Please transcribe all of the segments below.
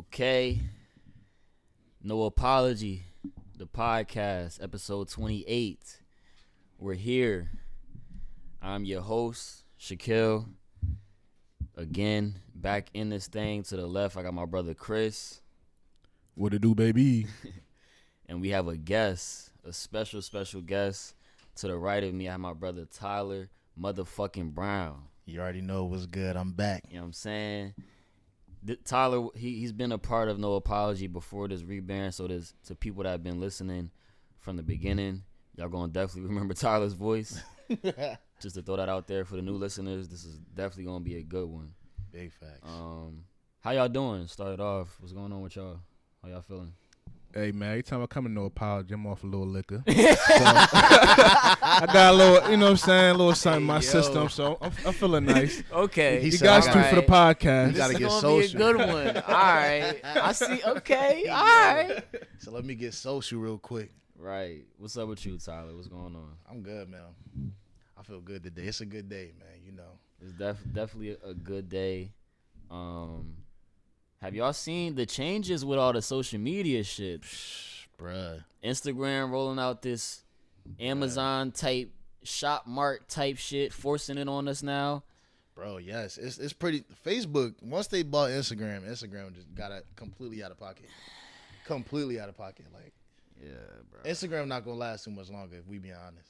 Okay. No Apology, the podcast, episode 28. We're here. I'm your host, SHAQUILLE. Again, back in this thing. To the left, I got my brother Chris. What it do, baby? And we have a guest, a special guest. To the right of me, I have my brother Tyler motherfucking Brown. You already know what's good. I'm back. You know what I'm saying? Tyler, he's been a part of No Apology before this rebrand, so there's to people that have been listening from the beginning, y'all gonna definitely remember Tyler's voice. Just to throw that out there for the new listeners, this is definitely gonna be a good one. Big facts. How y'all doing? Started off. What's going on with y'all? How y'all feeling? Hey, man, every time I come to No Apology, I'm off a little liquor. So, I got a little, you know what I'm saying, a little something in my system, so I'm feeling nice. Okay. You guys do for the podcast. You gotta this get is social. Be a good one. All right. I see. Okay. All right. So let me get social real quick. Right. What's up with you, Tyler? What's going on? I'm good, man. I feel good today. It's a good day, man. You know. It's definitely a good day. Have y'all seen the changes with all the social media shit? Bruh. Instagram rolling out this Amazon type shop mart type shit, forcing it on us now. Bro, yes. It's pretty. Facebook, once they bought Instagram just got it completely out of pocket. Completely out of pocket. Like, yeah, bro. Instagram not going to last too much longer, if we be honest.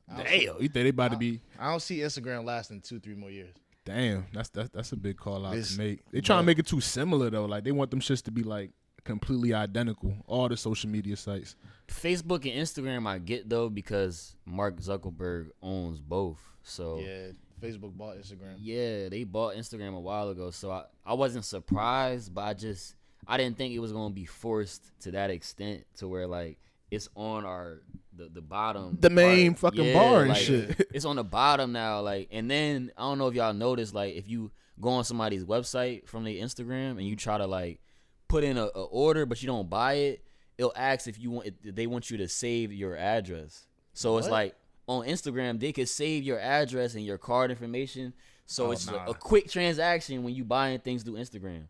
Damn, you think they about to be? I don't see Instagram lasting 2-3 more years. Damn, that's a big call out It's- to make. They trying to make it too similar though. Like they want them shits to be like completely identical. All the social media sites. Facebook and Instagram I get though because Mark Zuckerberg owns both. So Yeah, Facebook bought Instagram. yeah, they bought Instagram a while ago. So I wasn't surprised, but I didn't think it was gonna be forced to that extent to where like it's on the bottom, The main part. fucking bar and like, shit. It's on the bottom now, like, and then I don't know if y'all noticed, like, if you go on somebody's website from their Instagram and you try to like put in a order, but you don't buy it, it'll ask if they want you to save your address. So it's What? like on Instagram they could save your address and your card information. So Oh, it's nah. a quick transaction when you buying things through Instagram.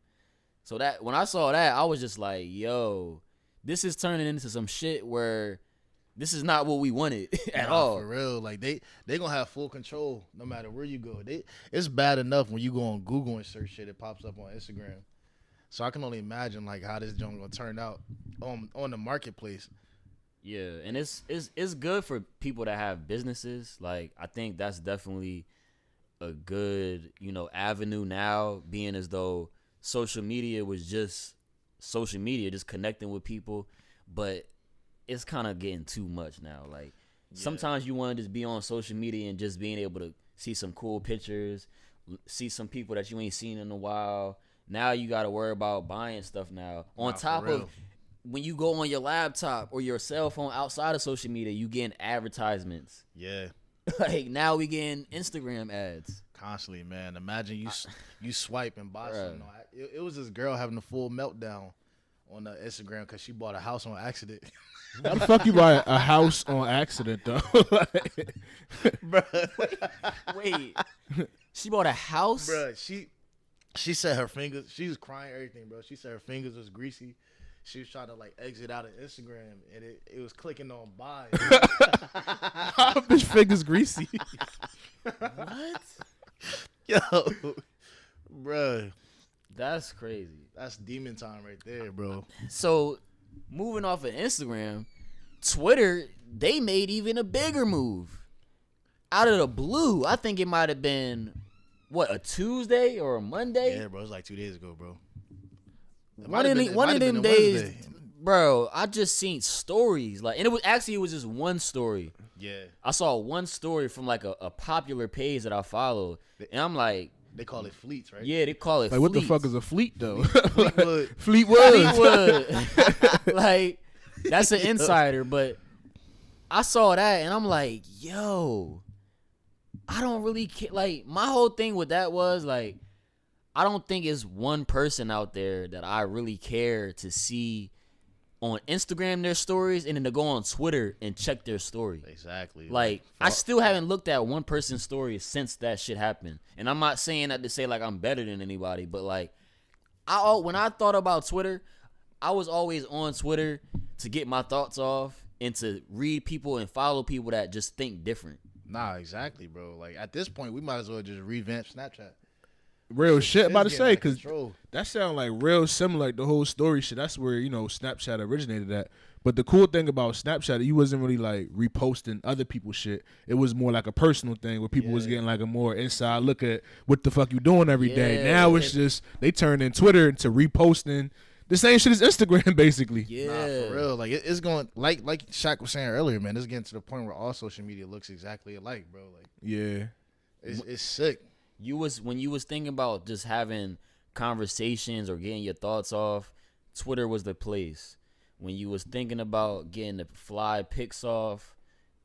So that when I saw that, I was just like, yo, this is turning into some shit where this is not what we wanted at Nah, all. For real. Like they gonna have full control no matter where you go. It's bad enough when you go on Google and search shit, it pops up on Instagram. So I can only imagine like how this joint gonna turn out on the marketplace. Yeah, and it's good for people that have businesses. Like I think that's definitely a good, avenue now, being as though social media was just social media, just connecting with people, but it's kind of getting too much now. Like sometimes you want to just be on social media and just being able to see some cool pictures, see some people that you ain't seen in a while. Now you got to worry about buying stuff now. On top for of real. when you go on your laptop or your cell phone outside of social media, you getting advertisements. Yeah. Like now we getting Instagram ads. Constantly, man. Imagine you swipe and buy Bruh. something. It was this girl having a full meltdown on Instagram because she bought a house on accident. How the fuck you buy a house on accident though? Wait, she bought a house? Bruh, she said her fingers, she was crying, everything, bro. She said her fingers was greasy. She was trying to like exit out of Instagram and it was clicking on buy. How bitch fingers greasy? What? Yo, bruh, That's crazy. that's demon time right there, bro. So, moving off of Instagram, Twitter, they made even a bigger move. Out of the blue, I think it might have been, a Tuesday or a Monday? Yeah, bro, it was like 2 days ago, bro. One of them days, bro, I just seen stories. And it was just one story. Yeah, I saw one story from like a popular page that I follow. And I'm like, they call it fleets, right? yeah, they call it Like what the fleets. fuck is a fleet though? Fleetwood. Fleetwood. Fleetwood. Like, that's an insider, but I saw that and I'm like, yo, I don't really care. Like, my whole thing with that was like, I don't think it's one person out there that I really care to see on Instagram their stories and then to go on Twitter and check their story. Exactly. Like, I still haven't looked at one person's story since that shit happened. And I'm not saying that to say like I'm better than anybody, but like when I thought about Twitter, I was always on Twitter to get my thoughts off and to read people and follow people that just think different. Nah, exactly, bro. Like at this point, we might as well just revamp Snapchat. Real shit about to say, because control. that sound like real similar, like the whole story shit. That's where, Snapchat originated at. But the cool thing about Snapchat, you wasn't really like reposting other people's shit. It was more like a personal thing where people was getting like a more inside look at what the fuck you doing every day. Now it's just, they turned in Twitter into reposting the same shit as Instagram, basically. Yeah. Nah, for real. Like it's going, like Shaq was saying earlier, man, it's getting to the point where all social media looks exactly alike, bro. Like, yeah. It's sick. When you was thinking about just having conversations or getting your thoughts off, Twitter was the place. When you was thinking about getting the fly pics off,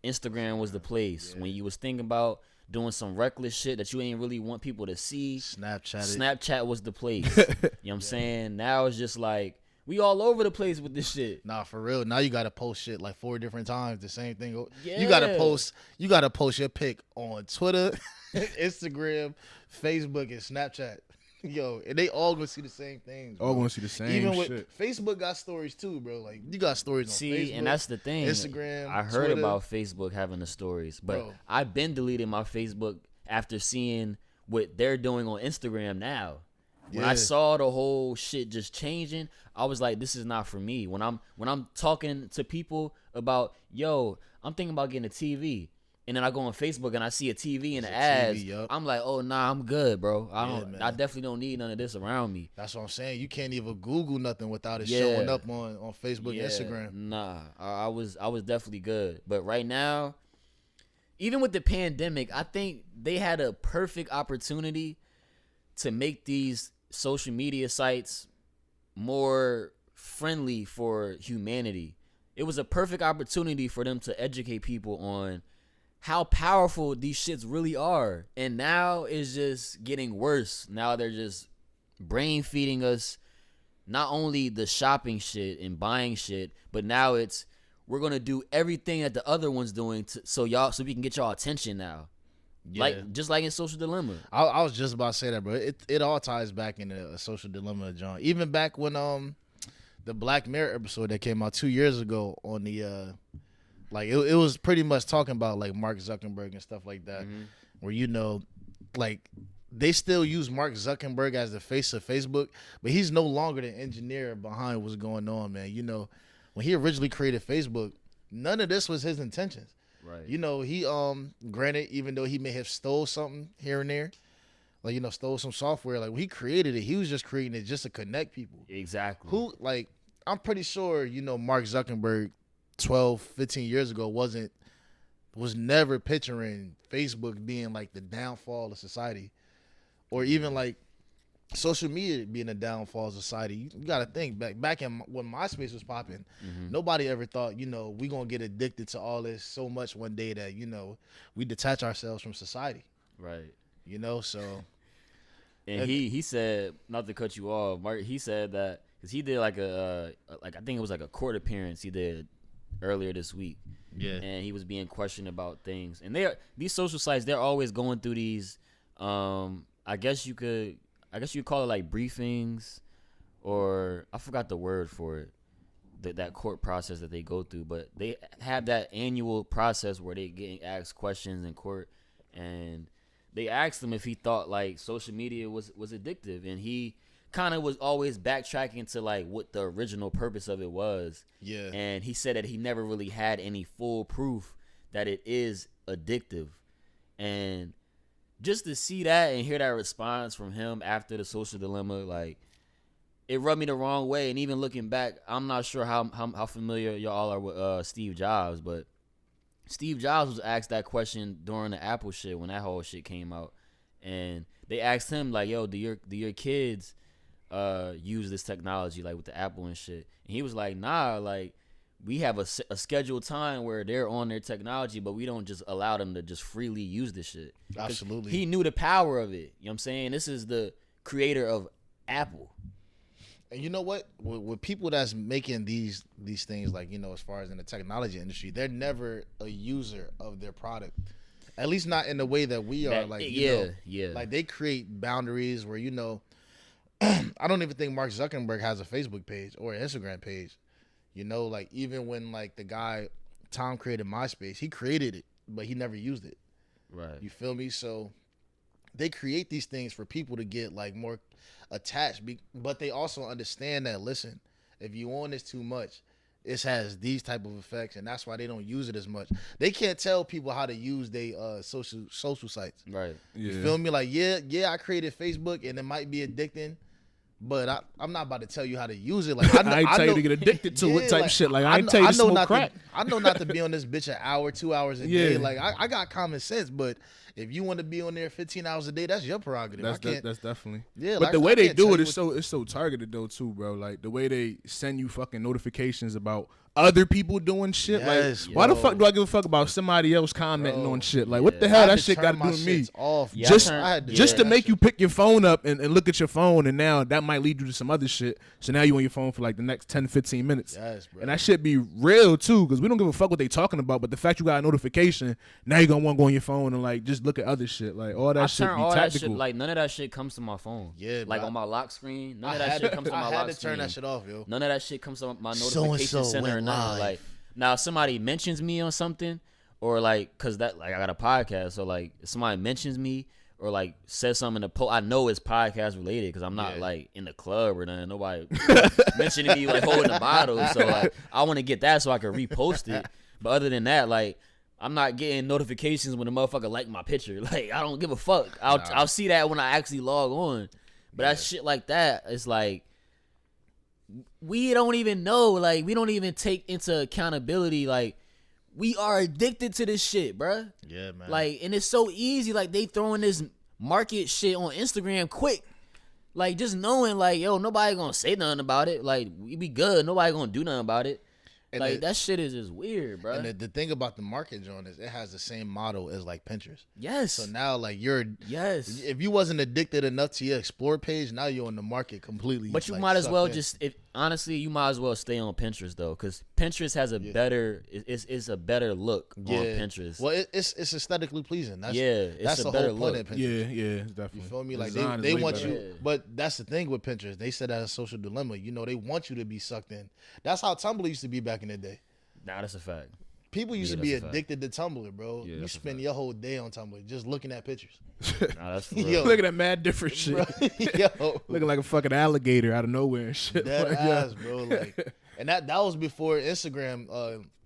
Instagram was the place. Yeah. When you was thinking about doing some reckless shit that you ain't really want people to see, Snapchat was the place. You know what I'm saying? Now it's just like we all over the place with this shit. Nah, for real. Now you gotta post shit like 4 different times, the same thing. Yeah. You gotta post your pic on Twitter, Instagram, Facebook, and Snapchat. Yo, and they all gonna see the same things. All gonna see the same Even shit. with Facebook got stories too, bro. Like you got stories on Facebook. And that's the thing. Instagram. I heard Twitter. about Facebook having the stories, but I've been deleting my Facebook after seeing what they're doing on Instagram now. When I saw the whole shit just changing, I was like, this is not for me. When I'm talking to people about, yo, I'm thinking about getting a TV. And then I go on Facebook and I see a TV and the ads. I'm like, oh nah, I'm good, bro. I definitely don't need none of this around me. That's what I'm saying. You can't even Google nothing without it showing up on Facebook and Instagram. Nah, I was definitely good. But right now, even with the pandemic, I think they had a perfect opportunity to make these social media sites more friendly for humanity. It was a perfect opportunity for them to educate people on how powerful these shits really are. And now it's just getting worse. Now they're just brain feeding us not only the shopping shit and buying shit, but now it's we're gonna do everything that the other one's doing so we can get y'all attention now. Just like in Social Dilemma. I was just about to say that, bro. It all ties back into a Social Dilemma, John. Even back when the Black Mirror episode that came out 2 years ago on the like it was pretty much talking about like Mark Zuckerberg and stuff like that, where like they still use Mark Zuckerberg as the face of Facebook, but he's no longer the engineer behind what's going on, man. When he originally created Facebook, none of this was his intentions. Right. He granted, even though he may have stole something here and there, like stole some software, like when he created it, he was just creating it just to connect people. Exactly. I'm pretty sure Mark Zuckerberg 12, 15 years ago was never picturing Facebook being like the downfall of society, or even like social media being a downfall of society. You got to think back in when MySpace was popping, nobody ever thought we gonna get addicted to all this so much one day that we detach ourselves from society. Right. So. And he said, not to cut you off, Mark. He said that because he did like I think it was like a court appearance he did earlier this week. Yeah. And he was being questioned about things. And these social sites, they're always going through these I guess you could call it like briefings, or I forgot the word for it. That court process that they go through, but they have that annual process where they get asked questions in court, and they asked him if he thought like social media was addictive, and he kind of was always backtracking to like what the original purpose of it was. Yeah. And he said that he never really had any full proof that it is addictive. And just to see that and hear that response from him after the Social Dilemma, like it rubbed me the wrong way. And even looking back, I'm not sure how familiar y'all are with Steve Jobs, but Steve Jobs was asked that question during the Apple shit when that whole shit came out. And they asked him like, yo, do your kids use this technology like with the Apple and shit? And he was like, nah, like we have a scheduled time where they're on their technology, but we don't just allow them to just freely use this shit. Absolutely. He knew the power of it. You know what I'm saying? This is the creator of Apple. And you know what? With people that's making these things, like, as far as in the technology industry, they're never a user of their product. At least not in the way that we are. Like, like they create boundaries where, I don't even think Mark Zuckerberg has a Facebook page or an Instagram page. You know, like even when like the guy Tom created MySpace, he created it, but he never used it. Right. You feel me? So they create these things for people to get like more attached, but they also understand that, listen, if you on this too much, it has these type of effects, and that's why they don't use it as much. They can't tell people how to use their social sites. Right. Yeah. You feel me? Like, yeah, I created Facebook, and it might be addicting, but I'm not about to tell you how to use it. Like, I ain't tell you to get addicted to it type like, shit. Like, I ain't tell you to smoke crack. I know not to be on this bitch an hour, 2 hours a day. Like, I got common sense, but if you want to be on there 15 hours a day, that's your prerogative. That's definitely. Yeah, but like, the way they do it is so targeted though too, bro. Like the way they send you fucking notifications about other people doing shit. Yes, like, why the fuck do I give a fuck about somebody else commenting on shit? Like, what the I hell had that to shit got turn to do my with me? shits off. Yeah, Just to make shit. you pick your phone up and look at your phone, and now that might lead you to some other shit. So now you on your phone for like the next 10, 15 minutes. Yes, bro. And that shit be real too, because we don't give a fuck what they talking about. But the fact you got a notification, now you gonna want to go on your phone and like just look at other shit. Like all that shit be all tactical. that shit, like none of that shit comes to my phone. Yeah, like bro. on my lock screen, none of that shit comes to my lock screen. I had to turn that shit off, yo. None of that shit comes to my So-and-so notification center or went nothing. live. Like now, if somebody mentions me on something, or like, cause that like I got a podcast, so like if somebody mentions me or like says something in the post, I know it's podcast related because I'm not like in the club or nothing. Nobody mentioning me like holding a bottle, so like I want to get that so I can repost it. But other than that, like I'm not getting notifications when a motherfucker like my picture. Like I don't give a fuck. I'll see that when I actually log on. But that shit like that, it's like we don't even know. Like we don't even take into accountability. Like we are addicted to this shit, bruh. Yeah, man. Like, and it's so easy. Like they throwing this market shit on Instagram quick. Like just knowing, like, yo, nobody gonna say nothing about it. Like we be good. Nobody gonna do nothing about it. And like that shit is just weird, bro. And the thing about the market joint is it has the same model as like Pinterest. Yes. So now like yes. if you wasn't addicted enough to your explore page, now you're on the market completely. But you like, might as well sucked in. honestly, you might as well stay on Pinterest though, because Pinterest has a better it's a better look on Pinterest. Well, it's aesthetically pleasing. That's, it's that's a the better whole point look. of Pinterest. Yeah, definitely. You feel me? Like Design they is way want better. you, but that's the thing with Pinterest. They said that's a social dilemma. You know, they want you to be sucked in. That's how Tumblr used to be back in the day. Nah, that's a fact. People used to that's be a fact. addicted to Tumblr, bro. Yeah, You that's a spend fact. your whole day on Tumblr just looking at pictures. Nah, that's for Yo. real. Look at that mad different shit. Yo, Looking like a fucking alligator out of nowhere and shit. that Like, ass, bro. Like, and that was before Instagram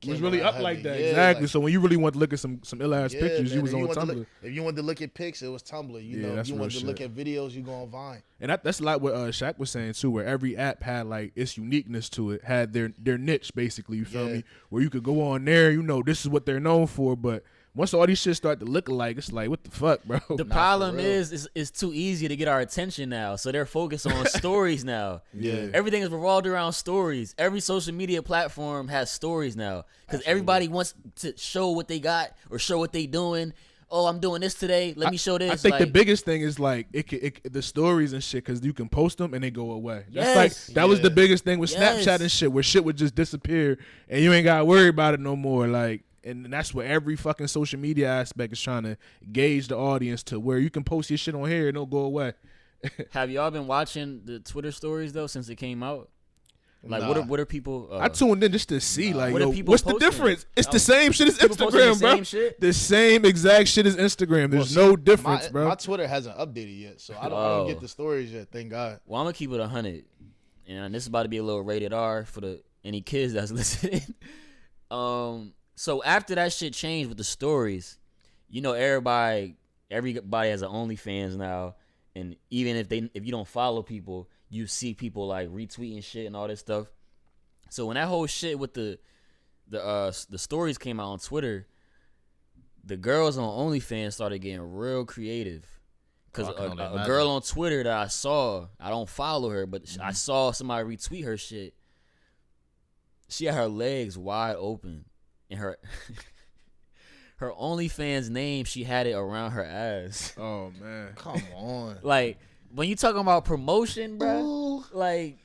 it was really came up around like heavy. that. Yeah, exactly. like, So when you really want to look at some ill ass yeah, pictures, man, you was if on wanted to Tumblr. look- if you wanted to look at pics, it was Tumblr. You know, if that's you real wanted to look shit. at videos, you go on Vine. And that's like what Shaq was saying too, where every app had like its uniqueness to it, had their niche basically. You feel Yeah. me? Where you could go on there, you know, this is what they're known for. But once all these shit start to look alike, it's like, what the fuck, bro? The Nah, problem for real. is it's too easy to get our attention now. So they're focused on stories now. Yeah. Everything is revolved around stories. Every social media platform has stories now. Because everybody wants to show what they got or show what they doing. Oh, I'm doing this today. Let me show this. I think like, the biggest thing is like the stories and shit, because you can post them and they go away. That's Yes. like that was the Yeah. biggest thing with Yes. Snapchat and shit, where shit would just disappear and you ain't gotta worry about it no more. Like, and that's what every fucking social media aspect is trying to gauge the audience to, where you can post your shit on here and it'll go away. have y'all been watching the Twitter stories though since it came out? Like Nah. what are people? I tuned in just to see, like, What are yo, people what's the posting? difference? It's Oh, the same shit as people posting the Instagram, bro. same shit? The same exact shit as Instagram. There's Well, no see, difference, bro. My Twitter hasn't updated yet, so I don't Oh. get the stories yet. Thank God. Well, I'm gonna keep it 100, and this is about to be a little rated R for any kids that's listening. So after that shit changed with the stories, you know, everybody has an OnlyFans now, and even if you don't follow people, you see people like retweeting shit and all this stuff. So when that whole shit with the stories came out on Twitter, the girls on OnlyFans started getting real creative. Because I can only a imagine. girl on Twitter that I saw, I don't follow her, but I saw somebody retweet her shit. She had her legs wide open, and her her OnlyFans name, she had it around her ass. Oh man. Come on. Like, when you talking about promotion, bro, like,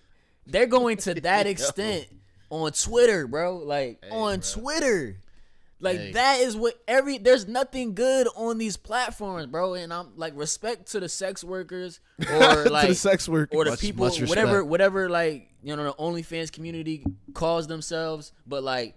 they're going to that extent on Twitter, bro. Like, on Twitter. Like that is what there's nothing good on these platforms, bro. And I'm like, respect to the sex workers or like to the sex workers or the people, whatever, like, you know, the OnlyFans community calls themselves. But like,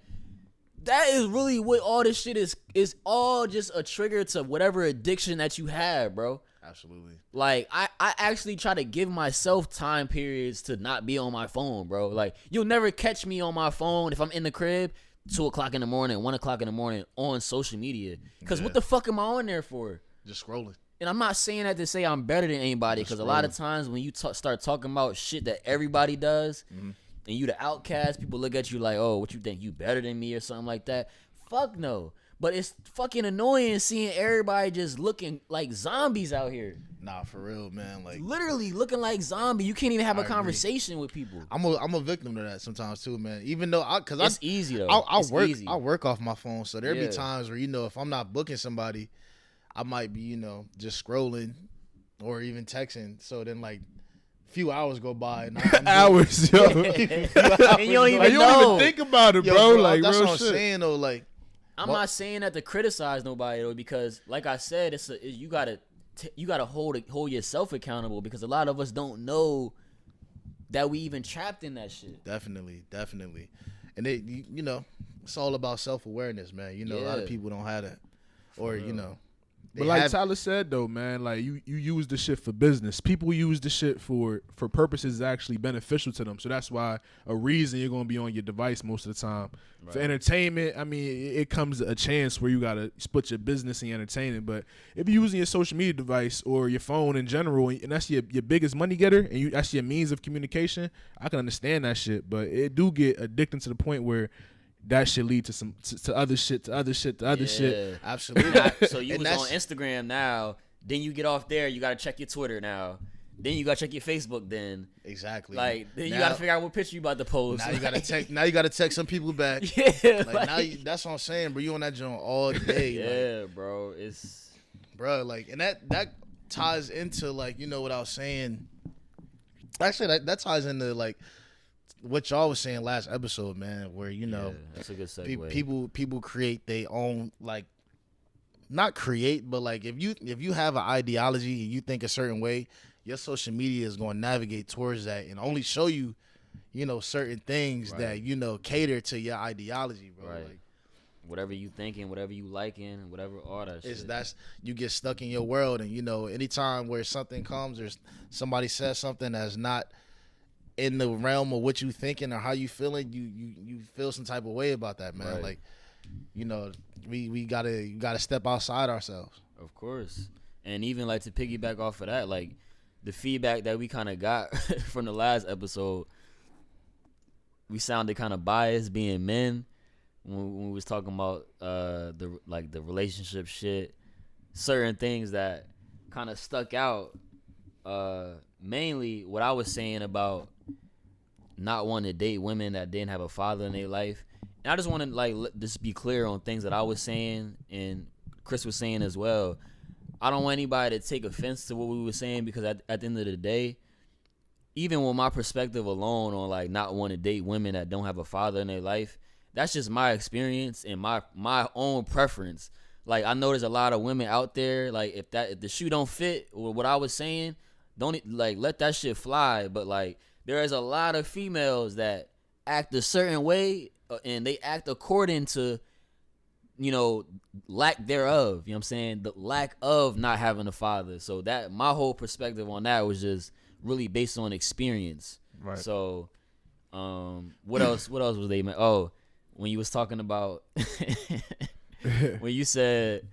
that is really what all this shit is. Is all just a trigger to whatever addiction that you have, bro. Absolutely. Like, I actually try to give myself time periods to not be on my phone, bro. Like, you'll never catch me on my phone if I'm in the crib 2:00 in the morning, 1:00 in the morning on social media. Because what the fuck am I on there for? Just scrolling. And I'm not saying that to say I'm better than anybody, because a lot of times when you start talking about shit that everybody does, and you the outcast, people look at you like, oh, what you think, you better than me or something like that? Fuck no. But it's fucking annoying seeing everybody just looking like zombies out here. Nah, for real, man. Like, literally looking like zombie. You can't even have a conversation with people. I'm a victim to that sometimes too, man. Even though it's easy though. I work off my phone, so there be times where, you know, if I'm not booking somebody, I might be, you know, just scrolling or even texting. So then like a few hours go by and hours, yo. And you don't even you don't even think about it, bro. Like, that's real what I'm shit. saying though. Like, I'm not saying that to criticize nobody though, because like I said, you gotta hold yourself accountable, because a lot of us don't know that we even trapped in that shit. Definitely. And you know, it's all about self-awareness, man. You know, a lot of people don't have that, or you know. But like Tyler said though, man, like you use the shit for business. People use the shit for purposes actually beneficial to them. So that's why a reason you're gonna be on your device most of the time. Right. For entertainment, I mean, it comes a chance where you gotta split your business and your entertainment. But if you're using your social media device or your phone in general, and that's your biggest money getter, and that's your means of communication, I can understand that shit. But it do get addicting to the point where that should lead to other shit. Absolutely. So you was on Instagram now, then you get off there, you gotta check your Twitter now. Then you gotta check your Facebook. Then exactly. Like then you gotta figure out what picture you about to post. Now you gotta text. Now you gotta text some people back. Yeah. Like now, that's what I'm saying, bro. You on that joint all day. Yeah, like, bro. Like, and that ties into, like, you know what I was saying. Actually, that ties into like what y'all was saying last episode, man. Where, you know, that's a good segue. People create their own, like, not create, but like if you have an ideology and you think a certain way, your social media is going to navigate towards that and only show you, you know, certain things that, you know, cater to your ideology, bro. Right. Like, whatever you thinking, whatever you liking, whatever all that shit. That's you get stuck in your world, and, you know, anytime where something comes or somebody says something that's not in the realm of what you thinking or how you feeling, you feel some type of way about that, man. Right. Like, you know, we gotta step outside ourselves. Of course. And even like to piggyback off of that, like the feedback that we kind of got from the last episode, we sounded kind of biased being men when we was talking about the relationship shit, certain things that kind of stuck out. Mainly what I was saying about not wanting to date women that didn't have a father in their life. And I just want to like just be clear on things that I was saying and Chris was saying as well. I don't want anybody to take offense to what we were saying, because at the end of the day, even with my perspective alone on like not wanting to date women that don't have a father in their life, that's just my experience and my own preference. Like, I know there's a lot of women out there, like if the shoe don't fit with what I was saying, don't like let that shit fly. But like there is a lot of females that act a certain way and they act according to, you know, lack thereof. You know what I'm saying? The lack of not having a father. So that my whole perspective on that was just really based on experience. Right. So what else was they? Oh, when you was talking about when you said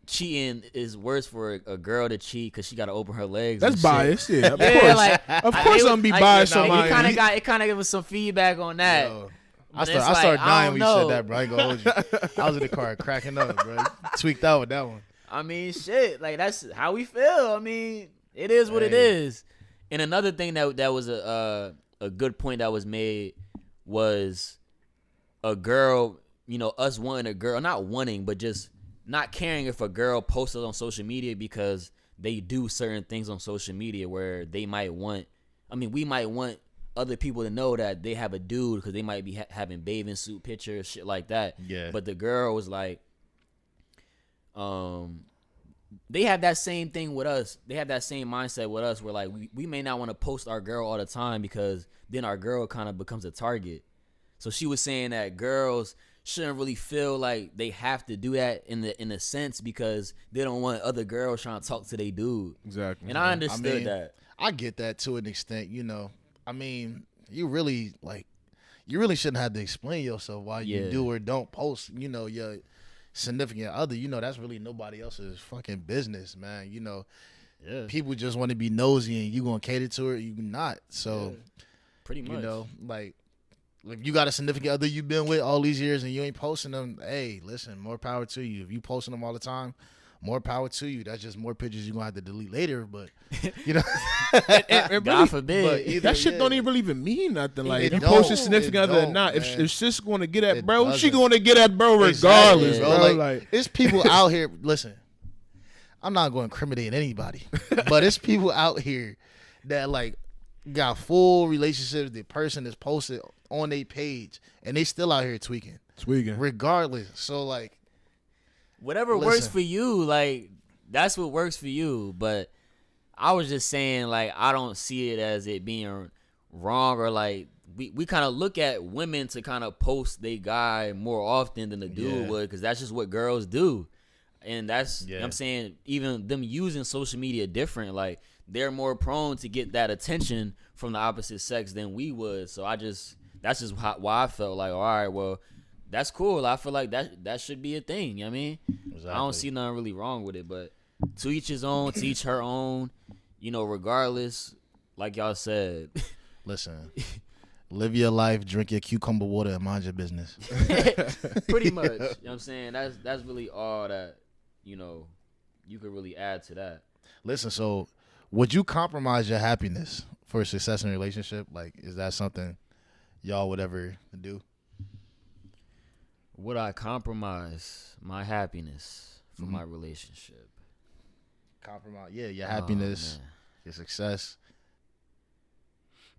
cheating is worse for a girl to cheat because she got to open her legs. That's biased, yeah. Of course, like, of course, I'm gonna be biased on my. It kind of gave us some feedback on that. Yo, I started dying when you said that, bro. I ain't gonna hold you. I was in the car cracking up, bro. Tweaked out with that one. I mean, shit. Like, that's how we feel. I mean, it is what it is. And another thing that was a good point that was made was a girl. You know, us wanting a girl, not wanting, but just not caring if a girl posted on social media because they do certain things on social media where they might want. I mean, we might want other people to know that they have a dude because they might be having bathing suit pictures, shit like that. Yeah. But the girl was like, they have that same thing with us. They have that same mindset with us where like we may not want to post our girl all the time because then our girl kind of becomes a target. So she was saying that girls shouldn't really feel like they have to do that in a sense because they don't want other girls trying to talk to their dude. Exactly. And I understood that. I get that to an extent, you know. I mean, you really shouldn't have to explain yourself why you do or don't post, you know, your significant other. You know, that's really nobody else's fucking business, man. You know, people just want to be nosy and you gonna cater to it, you not. So pretty much. You know, like if you got a significant other you've been with all these years and you ain't posting them, hey, listen, more power to you. If you posting them all the time, more power to you. That's just more pictures you're gonna have to delete later, but you know, and God forbid. That shit don't even mean nothing. Like if you don't. post your significant other or not, Man. if she's gonna get at It bro, doesn't. she gonna get at bro regardless, Exactly, bro. Like, it's people out here. Listen, I'm not going to incriminate anybody, but it's people out here that like got full relationships. The person is posted on their page, and they still out here tweaking, regardless. So like, whatever works for you, like that's what works for you. But I was just saying, like, I don't see it as it being wrong or like we kind of look at women to kind of post they guy more often than the dude would because that's just what girls do. And that's, you know what I'm saying, even them using social media different, like they're more prone to get that attention from the opposite sex than we would. So that's just why I felt like, all right, well, that's cool. I feel like that should be a thing. You know what I mean? Exactly. I don't see nothing really wrong with it, but to each his own, to each her own, you know, regardless, like y'all said. Listen, live your life, drink your cucumber water, and mind your business. Pretty much. You know what I'm saying? That's really all that, you know, you could really add to that. Listen, so would you compromise your happiness for a success in a relationship? Like, is that something y'all would ever do? Would I compromise my happiness for my relationship? Compromise, your happiness, your success.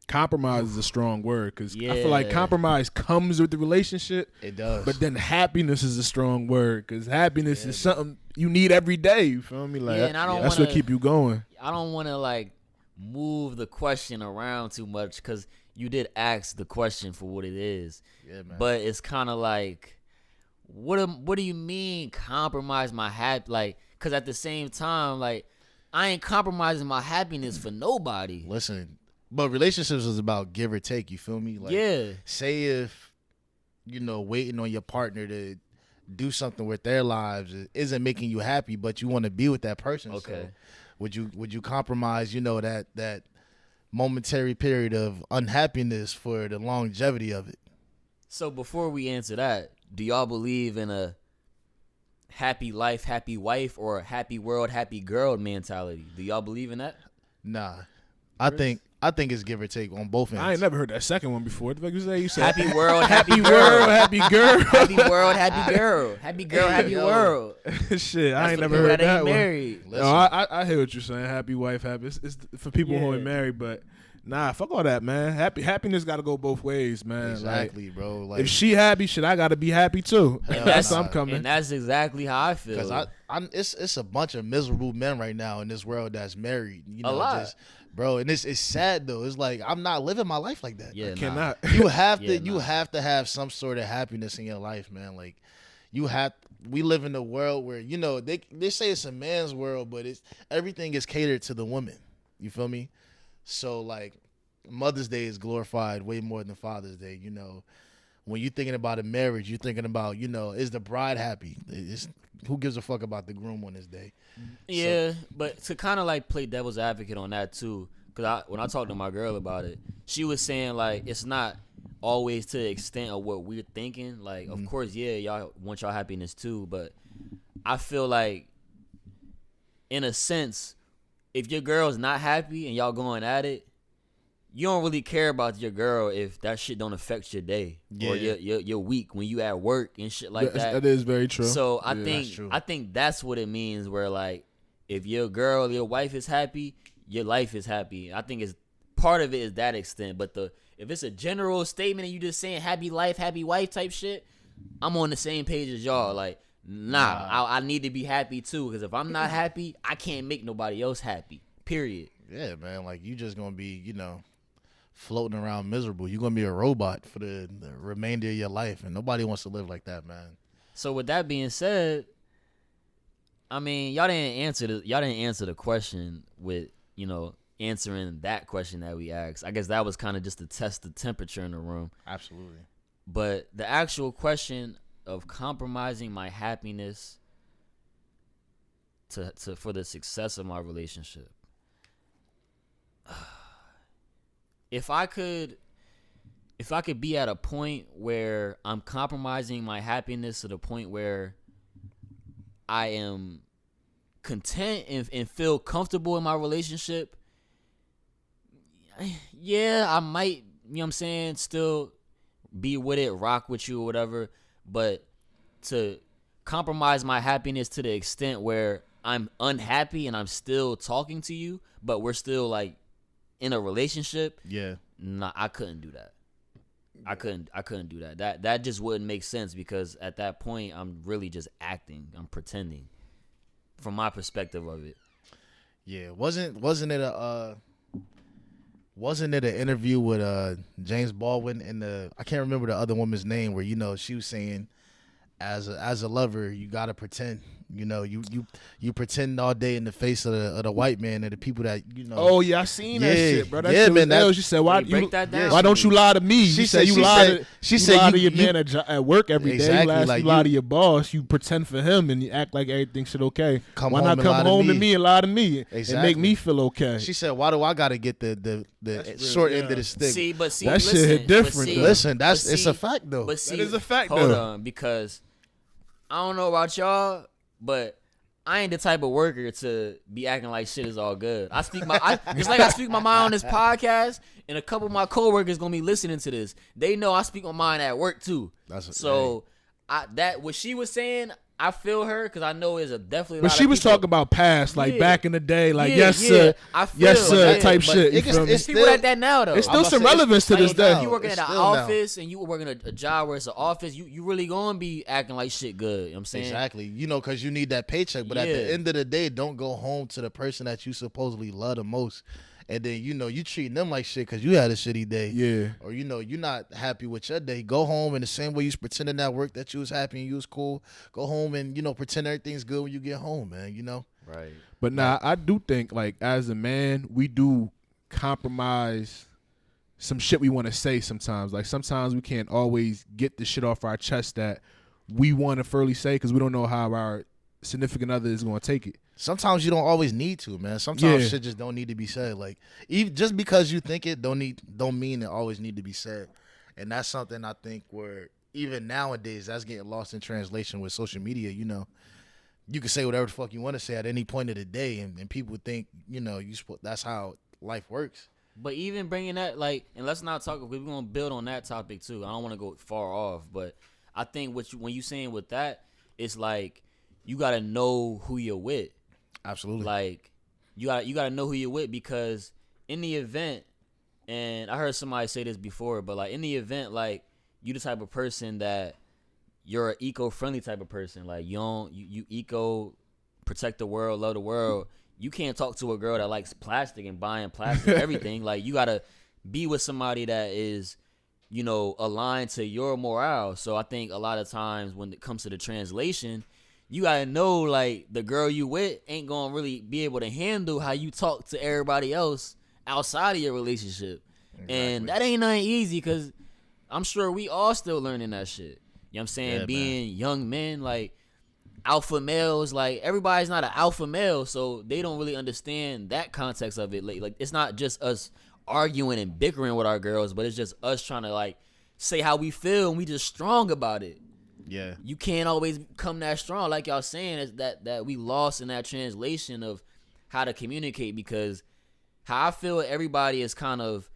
Compromise is a strong word because I feel like compromise comes with the relationship. It does. But then happiness is a strong word because happiness is something you need every day. You feel me? Like and I don't that's what keep you going. I don't want to like move the question around too much because you did ask the question for what it is. Yeah, man. But it's kind of like, what do you mean compromise my like? Because at the same time, like I ain't compromising my happiness for nobody. Listen. But relationships is about give or take, you feel me? Like, say if, you know, waiting on your partner to do something with their lives isn't making you happy, but you want to be with that person. Okay. So would you compromise, you know, that momentary period of unhappiness for the longevity of it? So before we answer that, do y'all believe in a happy life, happy wife, or a happy world, happy girl mentality? Do y'all believe in that? Nah. I think it's give or take on both ends. I ain't never heard that second one before. What the fuck you say? You said happy world, happy happy girl. world, happy girl. Happy world, happy girl. Happy girl, happy world. Shit, I ain't That's never for heard people that ain't one. married. Listen. No, I hear what you're saying. Happy wife, happy. It's for people who ain't married, but nah, fuck all that, man. Happiness got to go both ways, man. Exactly, like, bro. Like, if she happy, shit, I got to be happy too. That's I'm coming. And that's exactly how I feel. because it's a bunch of miserable men right now in this world that's married. You know, a lot. Bro, and it's sad though. It's like I'm not living my life like that. Yeah, I cannot. You have to you have to have some sort of happiness in your life, man. Like we live in a world where, you know, they say it's a man's world, but everything is catered to the woman. You feel me? So like Mother's Day is glorified way more than Father's Day, you know. When you're thinking about a marriage, you're thinking about, you know, is the bride happy? Who gives a fuck about the groom on this day? Yeah, but to kind of like play devil's advocate on that too, because when I talked to my girl about it, she was saying like it's not always to the extent of what we're thinking. Like, of course, y'all want y'all happiness too, but I feel like, in a sense, if your girl's not happy and y'all going at it, you don't really care about your girl if that shit don't affect your day or your week when you at work and shit like that. That is very true. So I think that's what it means. Where like, if your wife is happy, your life is happy. I think it's part of it is that extent. But if it's a general statement and you just saying happy life, happy wife type shit, I'm on the same page as y'all. Like, nah. I need to be happy too, because if I'm not happy, I can't make nobody else happy. Period. Yeah, man. Like, you just gonna be, floating around miserable. You're gonna be a robot for the remainder of your life, and nobody wants to live like that, man. So with that being said, I mean, y'all didn't answer the question with, answering that question that we asked. I guess that was kind of just to test the temperature in the room. Absolutely. But the actual question of compromising my happiness for the success of my relationship. If I could be at a point where I'm compromising my happiness to the point where I am content and feel comfortable in my relationship, yeah, I might, still be with it, rock with you or whatever. But to compromise my happiness to the extent where I'm unhappy and I'm still talking to you, but we're still like in a relationship, yeah, nah, I couldn't do that. I couldn't do that. That just wouldn't make sense, because at that point I'm really just acting. I'm pretending. From my perspective of it. Yeah, wasn't it an interview with James Baldwin and I can't remember the other woman's name, where she was saying, as a lover, you gotta pretend. You pretend all day in the face of the white man and the people that Oh yeah, I seen that shit, bro. That yeah, shit man. was she said, "Why break that down? Why don't you lie to me?" She said, "You lie to your man at work every day. You lie to your boss. You pretend for him and you act like everything shit okay. Why not come home to me and lie to me and make me feel okay?" She said, "Why do I gotta get the short end of the stick?" See, that shit hit different. Listen, it's a fact though. But see, that is a fact though. Hold on, because I don't know about y'all, but I ain't the type of worker to be acting like shit is all good. I speak my mind on this podcast, and a couple of my coworkers gonna be listening to this. They know I speak my mind at work too. What she was saying, I feel her, because I know there's definitely. But she was talking about past, like back in the day, like yes sir, type shit. It's people like that now though. It's still some relevance to this day. If you working at an office and you were working a job where it's an office, you really gonna be acting like shit good. You know what I'm saying? Exactly. Because you need that paycheck. But at the end of the day, don't go home to the person that you supposedly love the most. And then, you treating them like shit because you had a shitty day. Yeah. Or, you're not happy with your day. Go home in the same way you was pretending at work that you was happy and you was cool. Go home and, pretend everything's good when you get home, man, Right. But nah, I do think, like, as a man, we do compromise some shit we want to say sometimes. Like, sometimes we can't always get the shit off our chest that we want to fairly say because we don't know how our significant other is going to take it. Sometimes you don't always need to, man. Sometimes shit just don't need to be said. Like, even just because you think it don't mean it always need to be said. And that's something I think where even nowadays that's getting lost in translation with social media. You can say whatever the fuck you want to say at any point of the day, and people think that's how life works. But even bringing that, like, and let's not talk. We're gonna build on that topic too. I don't want to go far off, but I think when you saying with that, it's like you gotta know who you're with. Absolutely. Like, you gotta know who you're with, because in the event, and I heard somebody say this before, but like in the event, like you the type of person that you're an eco-friendly type of person, like you eco, protect the world, love the world. You can't talk to a girl that likes plastic and buying plastic everything. Like, you gotta be with somebody that is, aligned to your morale. So I think a lot of times when it comes to the translation, you gotta know, like, the girl you with ain't gonna really be able to handle how you talk to everybody else outside of your relationship. Exactly. And that ain't nothing easy, because I'm sure we all still learning that shit. You know what I'm saying? Yeah, being young men, like, alpha males, like, everybody's not an alpha male, so they don't really understand that context of it. Like it's not just us arguing and bickering with our girls, but it's just us trying to, like, say how we feel, and we just strong about it. Yeah. You can't always come that strong. Like y'all saying, is that we lost in that translation of how to communicate, because how I feel everybody is kind of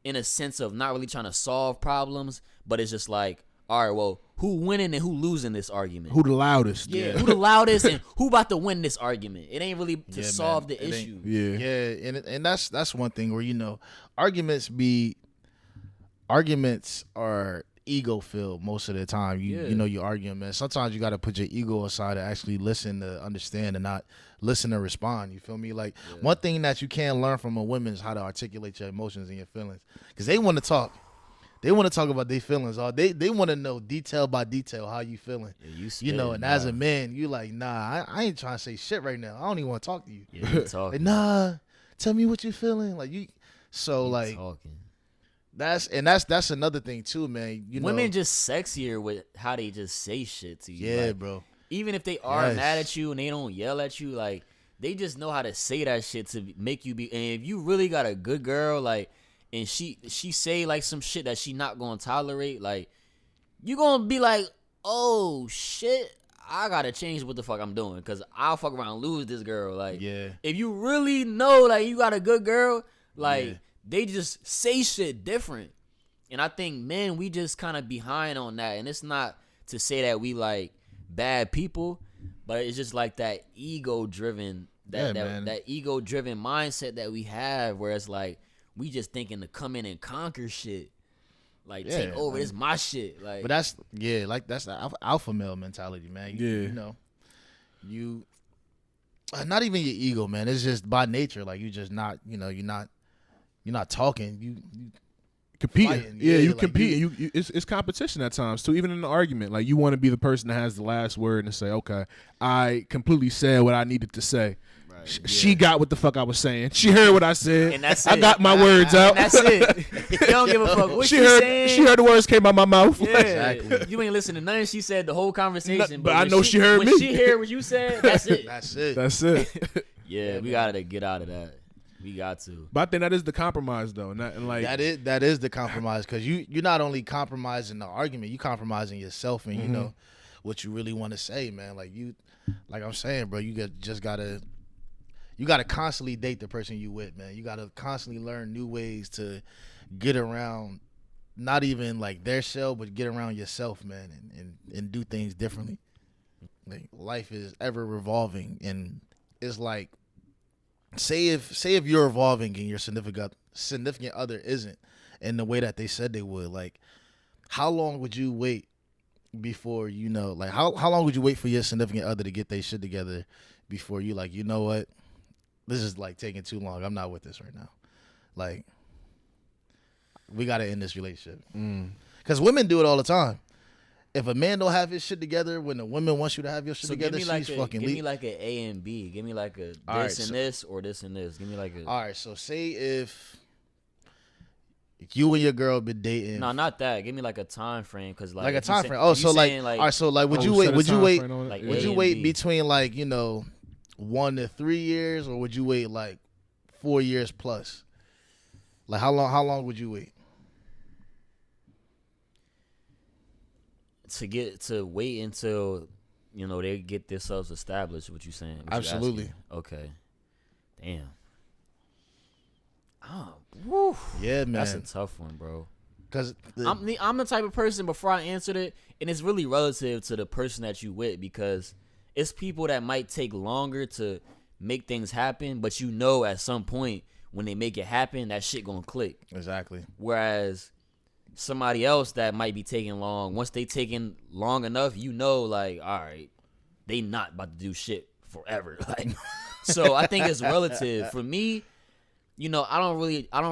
in a sense of not really trying to solve problems, but it's just like, all right, well, who winning and who losing this argument? Who the loudest? Yeah, who the loudest and who about to win this argument? It ain't really to solve the It issue. Yeah. and that's one thing where arguments are ego filled most of the time. You arguing, man. Sometimes you got to put your ego aside and actually listen to understand and not listen to respond. You feel me? Like one thing that you can learn from a woman is how to articulate your emotions and your feelings, because they want to talk. They want to talk about their feelings. They want to know detail by detail how you feeling. Yeah, and as a man, you like, nah, I ain't trying to say shit right now. I don't even want to talk to you. Yeah, you talking. Like, nah, tell me what you feeling. Like you. So like talking. That's another thing too, man. Women just sexier with how they just say shit to you. Yeah, like, bro. Even if they are mad at you and they don't yell at you, like they just know how to say that shit to make you be. And if you really got a good girl, like, and she say like some shit that she not gonna tolerate, like you gonna be like, oh shit, I gotta change what the fuck I'm doing, because I'll fuck around and lose this girl. Like, if you really know like you got a good girl, like they just say shit different. And I think men, we just kind of behind on that. And it's not to say that we like bad people, but it's just like that ego driven that ego driven mindset that we have, where it's like we just thinking to come in and conquer shit, like take over. This my shit. Like, but that's the alpha male mentality, man. You not even your ego, man. It's just by nature. Like you just not, you're not talking. You competing. Fighting. You like compete. You it's competition at times too. Even in an argument, like you want to be the person that has the last word and say, okay, I completely said what I needed to say. Right. She got what the fuck I was saying. She heard what I said. And that's I got my words out. And that's it. You don't give a fuck what she saying. She heard the words came out my mouth. Yeah. Exactly. You ain't listening to nothing she said the whole conversation. But I know she heard me. When she heard what you said, that's it. That's it. Yeah, we gotta get out of that. We got to. But I think that is the compromise, though. And like that is the compromise, because you're not only compromising the argument, you compromising yourself and what you really want to say, man. Like I'm saying, bro, you gotta constantly date the person you with, man. You gotta constantly learn new ways to get around, not even like their shell, but get around yourself, man, and do things differently. Like, life is ever revolving, and it's like, say if you're evolving and your significant other isn't in the way that they said they would, like, how long would you wait before like how long would you wait for your significant other to get their shit together before you like, you know what, this is like taking too long, I'm not with this right now, like, we gotta end this relationship. Because women do it all the time. If a man don't have his shit together when a woman wants you to have your shit together, she's fucking give me like an A and B. Give me like a this or this and this. Give me like a. All right, so say if you and your girl been dating. No, not that. Give me like a time frame, because like a time frame. Oh, so like, all right, so like, would you wait between like 1 to 3 years, or would you wait like 4 years plus? Like how long would you wait? To wait until they get themselves established. What you saying? Absolutely. Okay. Damn. Oh, woo. Yeah, man. That's a tough one, bro. Because I'm the type of person, before I answered it, and it's really relative to the person that you with, because it's people that might take longer to make things happen, but at some point when they make it happen, that shit gonna click. Exactly. Whereas somebody else that might be taking long, once they taking long enough, like, all right, they not about to do shit forever. Like, so I think it's relative. For me, I don't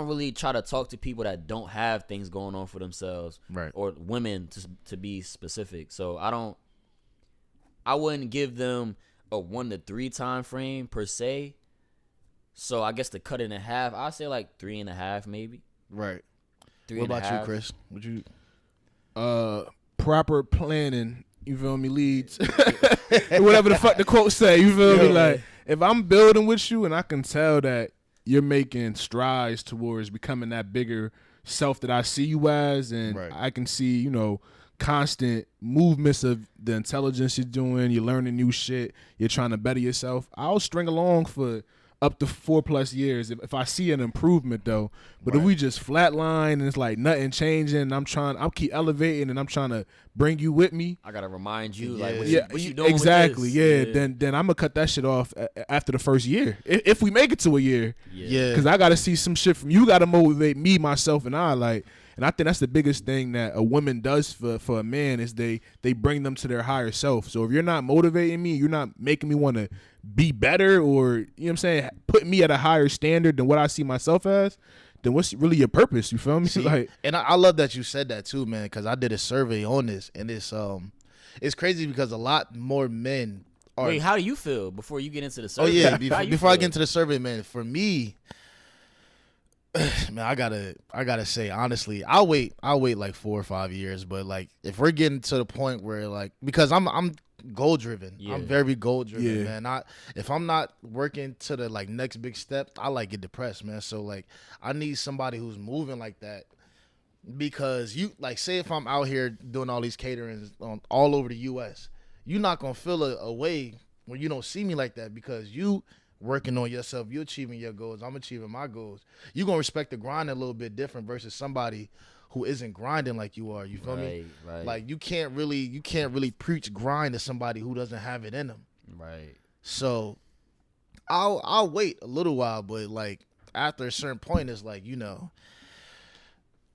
really try to talk to people that don't have things going on for themselves, right? Or women to be specific. So I wouldn't give them a 1 to 3 time frame per se. So I guess to cut it in half, I'd say like 3.5 maybe. Right. What about you, Chris? Would you proper planning, you feel me, leads whatever the fuck the quote say, you feel me? Like, if I'm building with you and I can tell that you're making strides towards becoming that bigger self that I see you as, and I can see, constant movements of the intelligence you're doing, you're learning new shit, you're trying to better yourself, I'll string along for up to 4+ years if I see an improvement though. But if we just flatline and it's like nothing changing, I'll keep elevating and I'm trying to bring you with me. I gotta remind you, Yeah. like, what you doing exactly. with this? Yeah, then I'm gonna cut that shit off after the first year if we make it to a year. Yeah. Because I gotta see some shit from you. Gotta motivate me, myself, and I like. And I think that's the biggest thing that a woman does for a man is they bring them to their higher self. So if you're not motivating me, you're not making me want to be better, or you know what I'm saying, putting me at a higher standard than what I see myself as, then what's really your purpose? You feel me? See, like, and I love that you said that too, man, because I did a survey on this, and it's crazy because a lot more men are. Wait, how do you feel before you get into the Oh survey? yeah, How you before I feel? get into the survey, man, for me, man, I gotta say honestly, I'll wait like 4 or 5 years, but like if we're getting to the point where like, because I'm goal driven, Yeah. I'm very goal driven, Yeah. man. If I'm not working to the like next big step, I like get depressed, man. So like I need somebody who's moving like that, because you like, say if I'm out here doing all these caterings on all over the U.S., you're not gonna feel a way when you don't see me like that, because you working on yourself, you achieving your goals, I'm achieving my goals. You're gonna respect the grind a little bit different versus somebody who isn't grinding like you are. You feel me? Right. Like you can't really preach grind to somebody who doesn't have it in them. Right. So I'll wait a little while, but like after a certain point, it's like,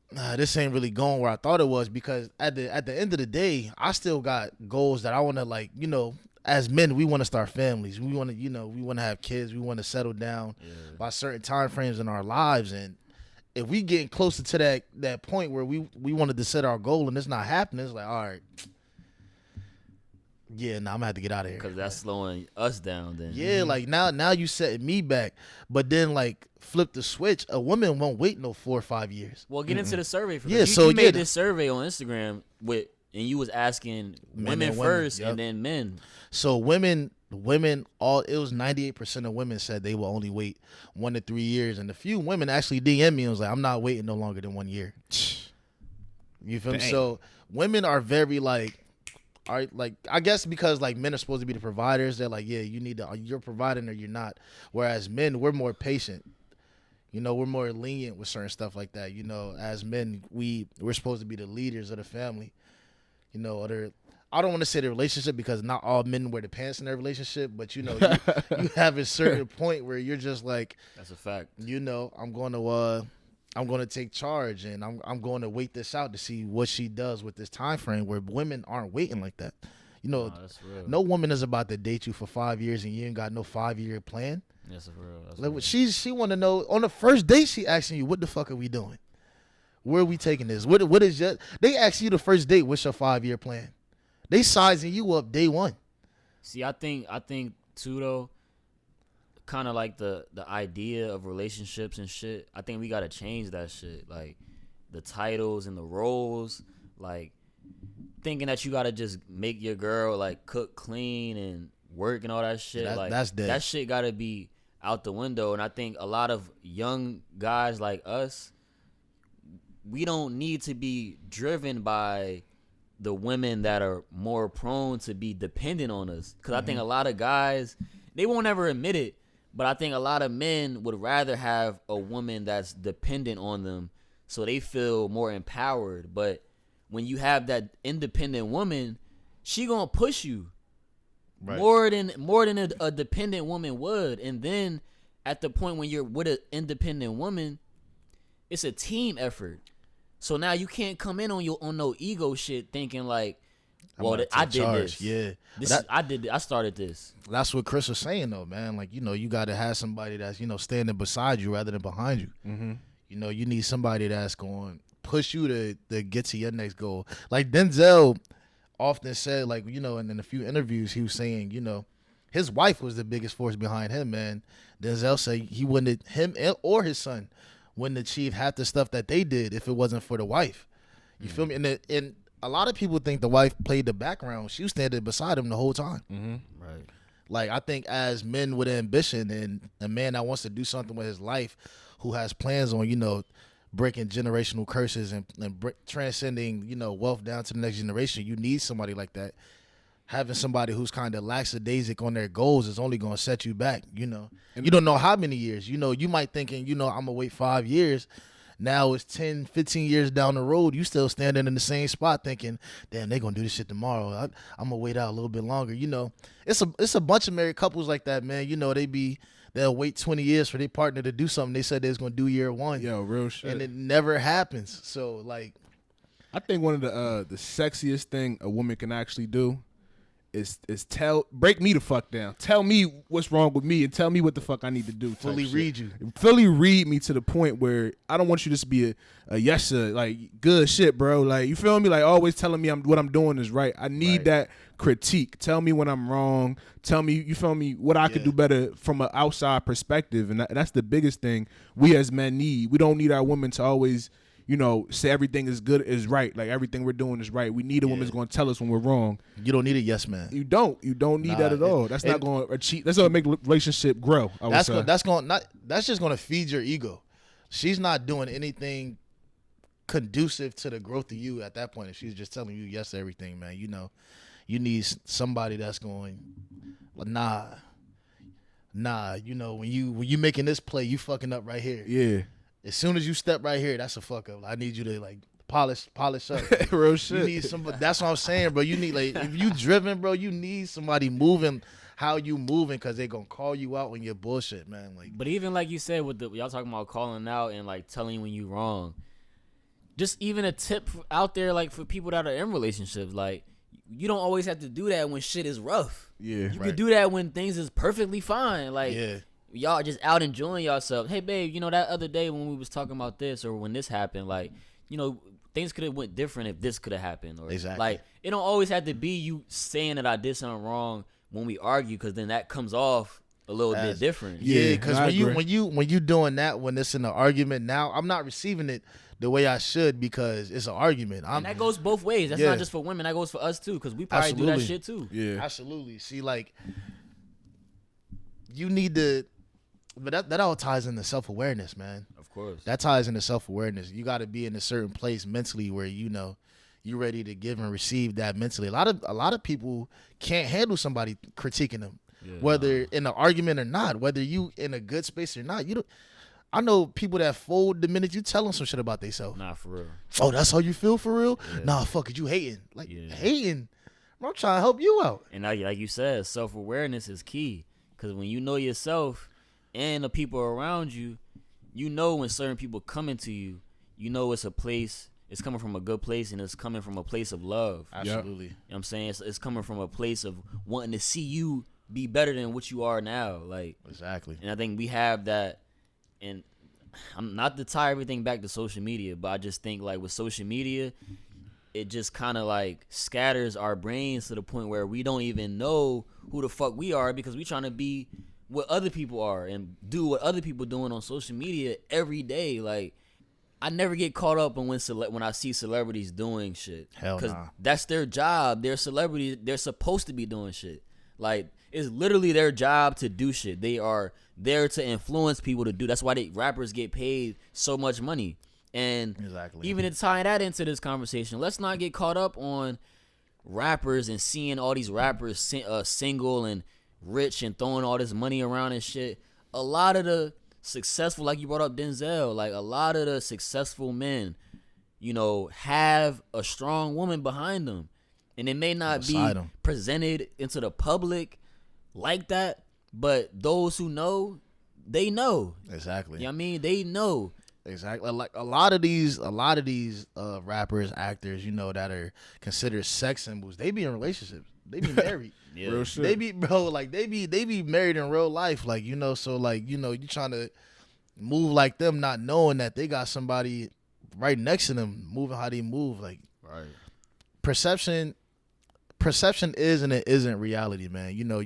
this ain't really going where I thought it was, because at the end of the day, I still got goals that I want to, like, as men, we want to start families. We want to, we want to have kids. We want to settle down by certain time frames in our lives. And if we getting closer to that point where we wanted to set our goal and it's not happening, it's like, all right, yeah, nah, I'm gonna have to get out of here, Because that's slowing us down then. yeah, like now you setting me back. But then like flip the switch, a woman won't wait no 4 or 5 years. Well, get into the survey for Yeah, this. so you made yeah. this survey on Instagram and you was asking Men women and women, first yep. and then men. So women, all it was 98% of women said they will only wait 1 to 3 years, and a few women actually DM me and was like, I'm not waiting no longer than 1 year. You feel me? Dang. So women are very like, all right, like I guess because like men are supposed to be the providers, they're like, yeah, you're providing or you're not. Whereas men, we're more patient. We're more lenient with certain stuff like that. As men, we're supposed to be the leaders of the family. I don't want to say the relationship, because not all men wear the pants in their relationship, but you have a certain point where you're just like, That's a fact. I'm going to take charge, and I'm going to wait this out to see what she does with this time frame, where women aren't waiting like that. Nah, that's real. No woman is about to date you for 5 years and you ain't got no 5-year plan. That's real. That's Like, real. she want to know on the first date. She asking you, what the fuck are we doing? Where are we taking this? What is your? They ask you the first date, what's your 5-year plan? They sizing you up day one. See, I think too though, kind of like the idea of relationships and shit. I think we gotta change that shit. Like the titles and the roles. Like thinking that you gotta just make your girl like cook, clean, and work and all that shit. Yeah, like that's dead. that shit gotta be out the window. And I think a lot of young guys like us, we don't need to be driven by the women that are more prone to be dependent on us. Because I think a lot of guys, they won't ever admit it, but I think a lot of men would rather have a woman that's dependent on them so they feel more empowered. But when you have that independent woman, she gonna push you Right. more than a dependent woman would. And then at the point when you're with an independent woman, it's a team effort. So now you can't come in on no ego shit thinking like, well, about to I take did charge. this. Yeah. I started this. That's what Chris was saying though, man. Like, you got to have somebody that's, standing beside you rather than behind you. Mm-hmm. You need somebody that's going to push you to get to your next goal. Like Denzel often said, like, and in a few interviews he was saying, his wife was the biggest force behind him, man. Denzel said he wouldn't, him or his son wouldn't achieve half the stuff that they did if it wasn't for the wife. You feel me? And a lot of people think the wife played the background. She was standing beside him the whole time. Mm-hmm. Right. Like, I think as men with ambition and a man that wants to do something with his life, who has plans on, breaking generational curses and transcending, wealth down to the next generation, you need somebody like that. having somebody who's kind of lackadaisic on their goals is only going to set you back, you know. You don't know how many years. You know, you might thinking, you know, I'm going to wait 5 years. Now it's 10, 15 years down the road. You still standing in the same spot thinking, damn, they going to do this shit tomorrow. I'm going to wait out a little bit longer. You know, it's a bunch of married couples like that, man. You know, they'll wait 20 years for their partner to do something they said they was going to do year one. Yo, real shit. And it never happens. So, like, I think one of the sexiest thing a woman can actually do is break me the fuck down. Tell me what's wrong with me and tell me what the fuck I need to do. Fully read you. Fully read me to the point where I don't want you to just be a yes sir, like good shit, bro. Like, you feel me? Like, always telling me what I'm doing is right. I need that critique. Tell me when I'm wrong. Tell me, you feel me, what I could do better from an outside perspective. And that's the biggest thing we as men need. We don't need our women to always, you know, say everything is good, is right. Like, everything we're doing is right. We need a woman who's going to tell us when we're wrong. You don't need a yes man. You don't need that at all. That's not going to achieve. That's going to make the relationship grow. That's just going to feed your ego. She's not doing anything conducive to the growth of you at that point. If she's just telling you yes to everything, man, you know, you need somebody that's going, nah. You know, when you making this play, you fucking up right here. Yeah. As soon as you step right here, that's a fuck up. I need you to like polish up. Real shit. You need somebody. That's what I'm saying, bro. You need, like, if you driven, bro, you need somebody moving how you moving, because they gonna call you out on your bullshit, man. Like, but even like you said, with y'all talking about calling out and like telling you when you wrong, just even a tip out there, like for people that are in relationships, like, you don't always have to do that when shit is rough. Yeah, you can do that when things is perfectly fine. Like, yeah. Y'all just out enjoying yourself. Hey, babe, you know, that other day when we was talking about this, or when this happened, like, you know, things could have went different if this could have happened. Or, exactly. Like, it don't always have to be you saying that I did something wrong when we argue, because then that comes off a little bit different. Yeah, because when you doing that, when it's in an argument, now I'm not receiving it the way I should, because it's an argument. And that goes both ways. That's not just for women. That goes for us too, because we probably do that shit too. Yeah, absolutely. See, like, you need to. But that all ties into self-awareness, man. Of course. That ties into self-awareness. You got to be in a certain place mentally where, you know, you're ready to give and receive that mentally. A lot of people can't handle somebody critiquing them, whether in an argument or not, whether you in a good space or not. I know people that fold the minute you tell them some shit about themselves. Nah, for real. Oh, that's how you feel for real? Yeah. Nah, fuck it, you hating. Like, hating. I'm trying to help you out. And like you said, self-awareness is key, because when you know yourself and the people around you, you know when certain people come into you, you know it's coming from a good place, and it's coming from a place of love. Absolutely. You know what I'm saying? It's coming from a place of wanting to see you be better than what you are now. Like, exactly. And I think we have that, and I'm not to tie everything back to social media, but I just think, like, with social media, it just kind of like scatters our brains to the point where we don't even know who the fuck we are, because we trying to be what other people are and do what other people doing on social media every day. Like, I never get caught up on when I see celebrities doing shit. Hell nah. That's their job. They're celebrities. They're supposed to be doing shit. Like, it's literally their job to do shit. They are there to influence people to do. That's why rappers get paid so much money. And even to tie that into this conversation, let's not get caught up on rappers and seeing all these rappers single and rich and throwing all this money around and shit. A lot of the successful, like you brought up Denzel, like a lot of the successful men, you know, have a strong woman behind them, and it may not be presented into the public like that, but those who know, they know. Exactly. You know what I mean? They know. Exactly. Like a lot of these rappers, actors, you know, that are considered sex symbols, they be in relationships. They be married. Yeah. Real shit. They be, bro, like they be married in real life. Like, you know, so like, you know, you trying to move like them, not knowing that they got somebody right next to them moving how they move. Like, right. Perception is and it isn't reality, man. You know,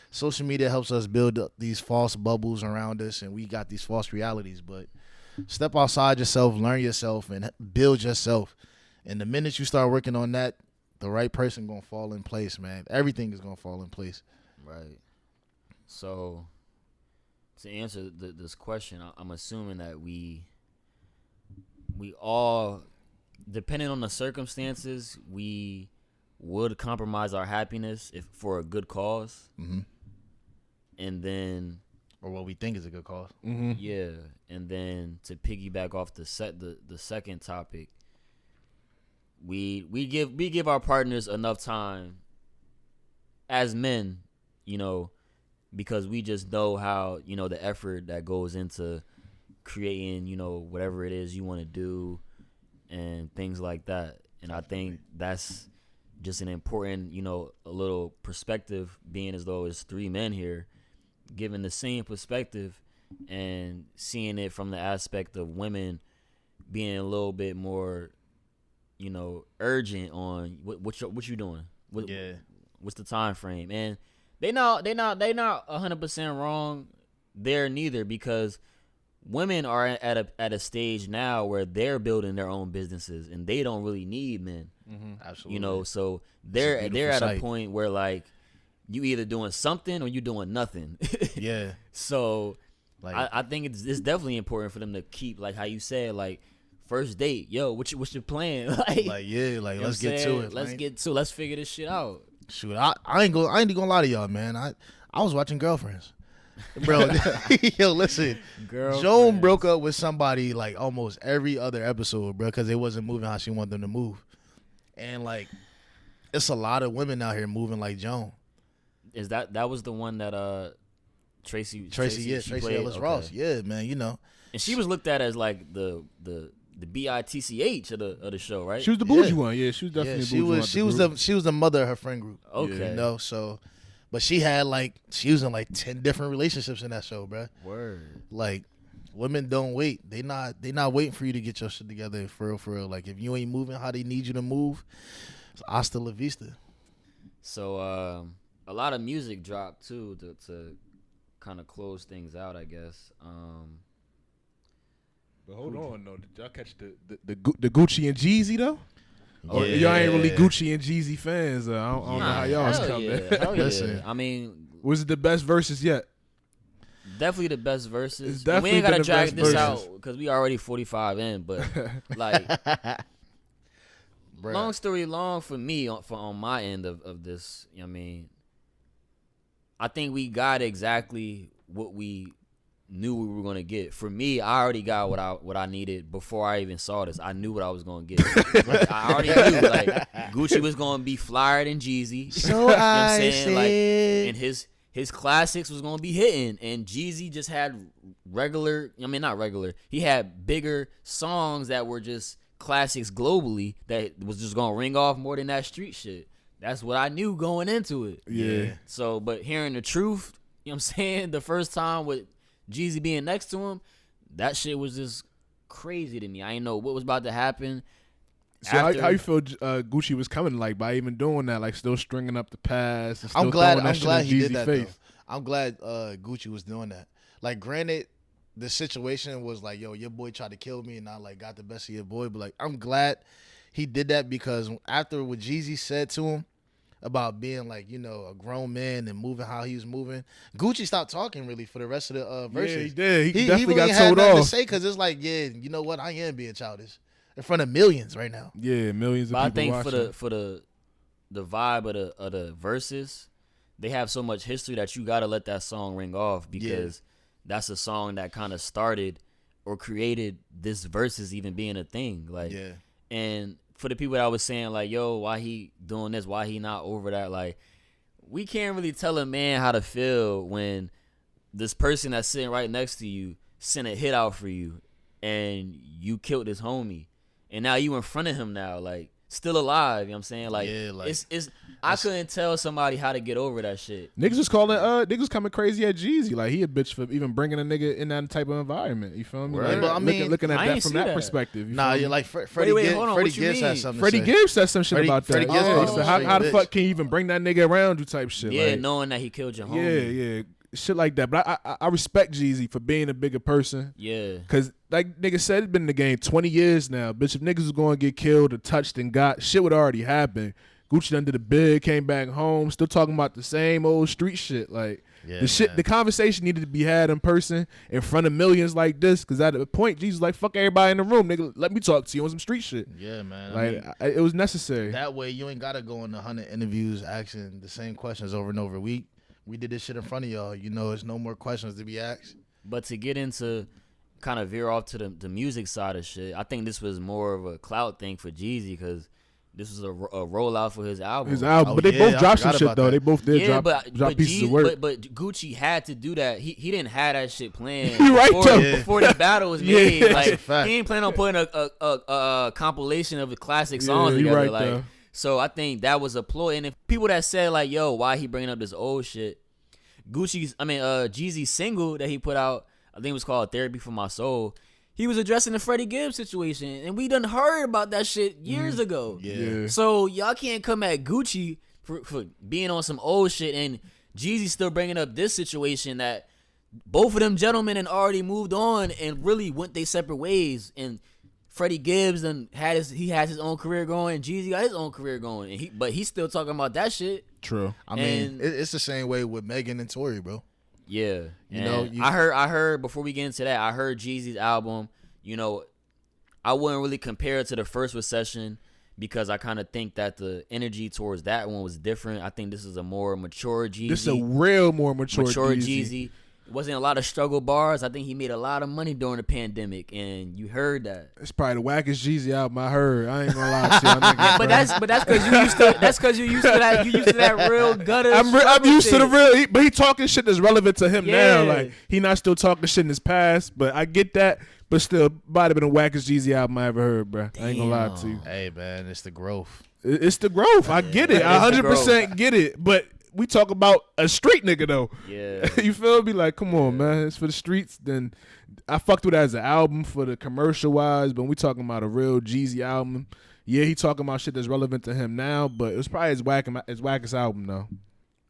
social media helps us build up these false bubbles around us, and we got these false realities. But step outside yourself, learn yourself, and build yourself. And the minute you start working on that, the right person gonna fall in place, man. Everything is gonna fall in place. Right. So, to answer this question, I'm assuming that we all, depending on the circumstances, we would compromise our happiness if for a good cause, Mm-hmm. and then Or what we think is a good cause. Mm-hmm. yeah, and then to piggyback off the second topic, we give our partners enough time as men, you know, because we just know how, you know, the effort that goes into creating, you know, whatever it is you want to do and things like that. And I think that's just an important, you know, a little perspective, being as though it's three men here, giving the same perspective and seeing it from the aspect of women being a little bit more, you know, urgent on what you doing. What's the time frame? And they not 100% wrong there neither, because women are at a stage now where they're building their own businesses and they don't really need men. Mm-hmm. Absolutely. You know, so they're at sight. a point where like you either doing something or you doing nothing. Yeah. So Like I think it's definitely important for them to keep, like how you said, like first date, yo, what's your plan? like yeah, like you know what let's I'm get saying? to it. Let's figure this shit out. Shoot, I ain't gonna lie to y'all, man. I was watching Girlfriends. Bro, yo, listen. Joan broke up with somebody like almost every other episode, bro, because they wasn't moving how she wanted them to move. And like, it's a lot of women out here moving like Joan. Is that was the one that Tracy Tracy played? Ellis Ross. Yeah, man, you know. And she was looked at as like the BITCH of the show, right? She was the bougie one. Yeah, she was definitely she bougie was she was the mother of her friend group. Okay. You know, so but she was in like 10 different relationships in that show, bro. Word. Like, women don't wait. They not waiting for you to get your shit together for real. Like, if you ain't moving how they need you to move, it's hasta la vista. So a lot of music dropped too to kind of close things out, I guess. But hold on, though. Did y'all catch the Gucci and Jeezy though? Or Yeah. y'all ain't really Gucci and Jeezy fans. I don't know how y'all was hell coming. yeah, hell yeah. Listen. I mean, Was it the best verses yet? definitely the best verses. It's We definitely ain't gotta been the drag best this verses. out because we already 45 in. But like, Bruh. long story long, for me, on my end of this, you know what I mean, I think we got exactly what we knew we were gonna get. For me, I already got what I needed before I even saw this. I knew what I was gonna get. I already knew like Gucci was gonna be flyer than Jeezy. So You know what I'm I saying? Like, said, and his classics was gonna be hitting, and Jeezy just had not regular. He had bigger songs that were just classics globally that was just gonna ring off more than that street shit. That's what I knew going into it. Yeah. So, but hearing the truth, you know what I'm saying, the first time with Jeezy being next to him, that shit was just crazy to me. I didn't know what was about to happen. So how you feel Gucci was coming like by even doing that, like still stringing up the past? And still I'm glad throwing that shit in he did Jeezy's that face. though. I'm glad Gucci was doing that. Like, granted, the situation was like, yo, your boy tried to kill me and I like got the best of your boy, but like, I'm glad he did that, because after what Jeezy said to him about being like, you know, a grown man and moving how he was moving, Gucci stopped talking really for the rest of the verses. Yeah, he did. He definitely really got had told nothing to off. say, because it's like, yeah, you know what, I am being childish in front of millions right now. Yeah, millions of But I people think watching. for the vibe of the verses, they have so much history that you gotta let that song ring off, because that's a song that kind of started or created this verses even being a thing. Like, Yeah. and for the people that was saying like, yo, why he doing this? Why he not over that? Like, we can't really tell a man how to feel when this person that's sitting right next to you sent a hit out for you and you killed his homie. And now you in front of him now, like, still alive, you know what I'm saying? Like, Yeah, like, it's I couldn't tell somebody how to get over that shit. Niggas was calling niggas coming crazy at Jeezy. Like, he a bitch for even bringing a nigga in that type of environment. You feel me? Word. Like, Yeah, but I mean, looking at I that ain't from see that that. perspective. You Nah, feel you're me? like Freddie wait, Gibbs. hold on, Freddie what you Gibbs mean? had something Freddie to say. Gibbs said some shit Freddie- about that. Freddie Gibbs Yeah, called he him said, a how straight the bitch. fuck can you even bring that nigga around you type shit? Yeah, like, knowing that he killed your yeah, homie. yeah. Shit like that. But I respect Jeezy for being a bigger person. Yeah. Cause like nigga said, it's been in the game 20 years now. Bitch, if niggas was going to get killed or touched and got, shit would already happen. Gucci done did a big, came back home, still talking about the same old street shit. Like, Yeah, the conversation needed to be had in person in front of millions like this. Because at the point, Jesus like, fuck everybody in the room, nigga. Let me talk to you on some street shit. Yeah, man. Like, it was necessary. That way, you ain't gotta go on 100 interviews asking the same questions over and over. We did this shit in front of y'all. You know, there's no more questions to be asked. But to get into kind of veer off to the music side of shit, I think this was more of a clout thing for Jeezy because this was a rollout for his album. But they both dropped some shit though. That. They both did drop pieces of work. But Gucci had to do that. He didn't have that shit planned before the battle was made. Yeah, like he ain't planning on putting a compilation of the classic songs together. Like so, I think that was a ploy. And if people that said like, "Yo, why he bringing up this old shit?" Jeezy's single that he put out, I think it was called "Therapy for My Soul." He was addressing the Freddie Gibbs situation, and we done heard about that shit years ago. Yeah. So y'all can't come at Gucci for being on some old shit, and Jeezy still bringing up this situation that both of them gentlemen had already moved on and really went their separate ways. And Freddie Gibbs has his own career going, and Jeezy got his own career going, but he's still talking about that shit. True. I mean, it's the same way with Megan and Tory, bro. Yeah, you know. I heard before we get into that, I heard Jeezy's album. You know, I wouldn't really compare it to the first Recession because I kind of think that the energy towards that one was different. I think this is a more mature Jeezy. This is a real more mature Jeezy. It wasn't a lot of struggle bars. I think he made a lot of money during the pandemic, and you heard that. It's probably the wackest Jeezy album I heard. I ain't gonna lie to you. But that's because you used to. That's because you used to that. You used to that real gutter. I'm used to the real. But he talking shit that's relevant to him now. Like he not still talking shit in his past. But I get that. But still, might have been the wackest Jeezy album I ever heard, bro. I ain't gonna lie to you. Hey man, it's the growth. It's the growth. I get it. I 100% get it. But we talk about a street nigga though. Yeah. You feel me? Like, come on, man. It's for the streets. Then I fucked with it as an album for the commercial wise, but we talking about a real Jeezy album. Yeah, he talking about shit that's relevant to him now, but it was probably his wackest album though.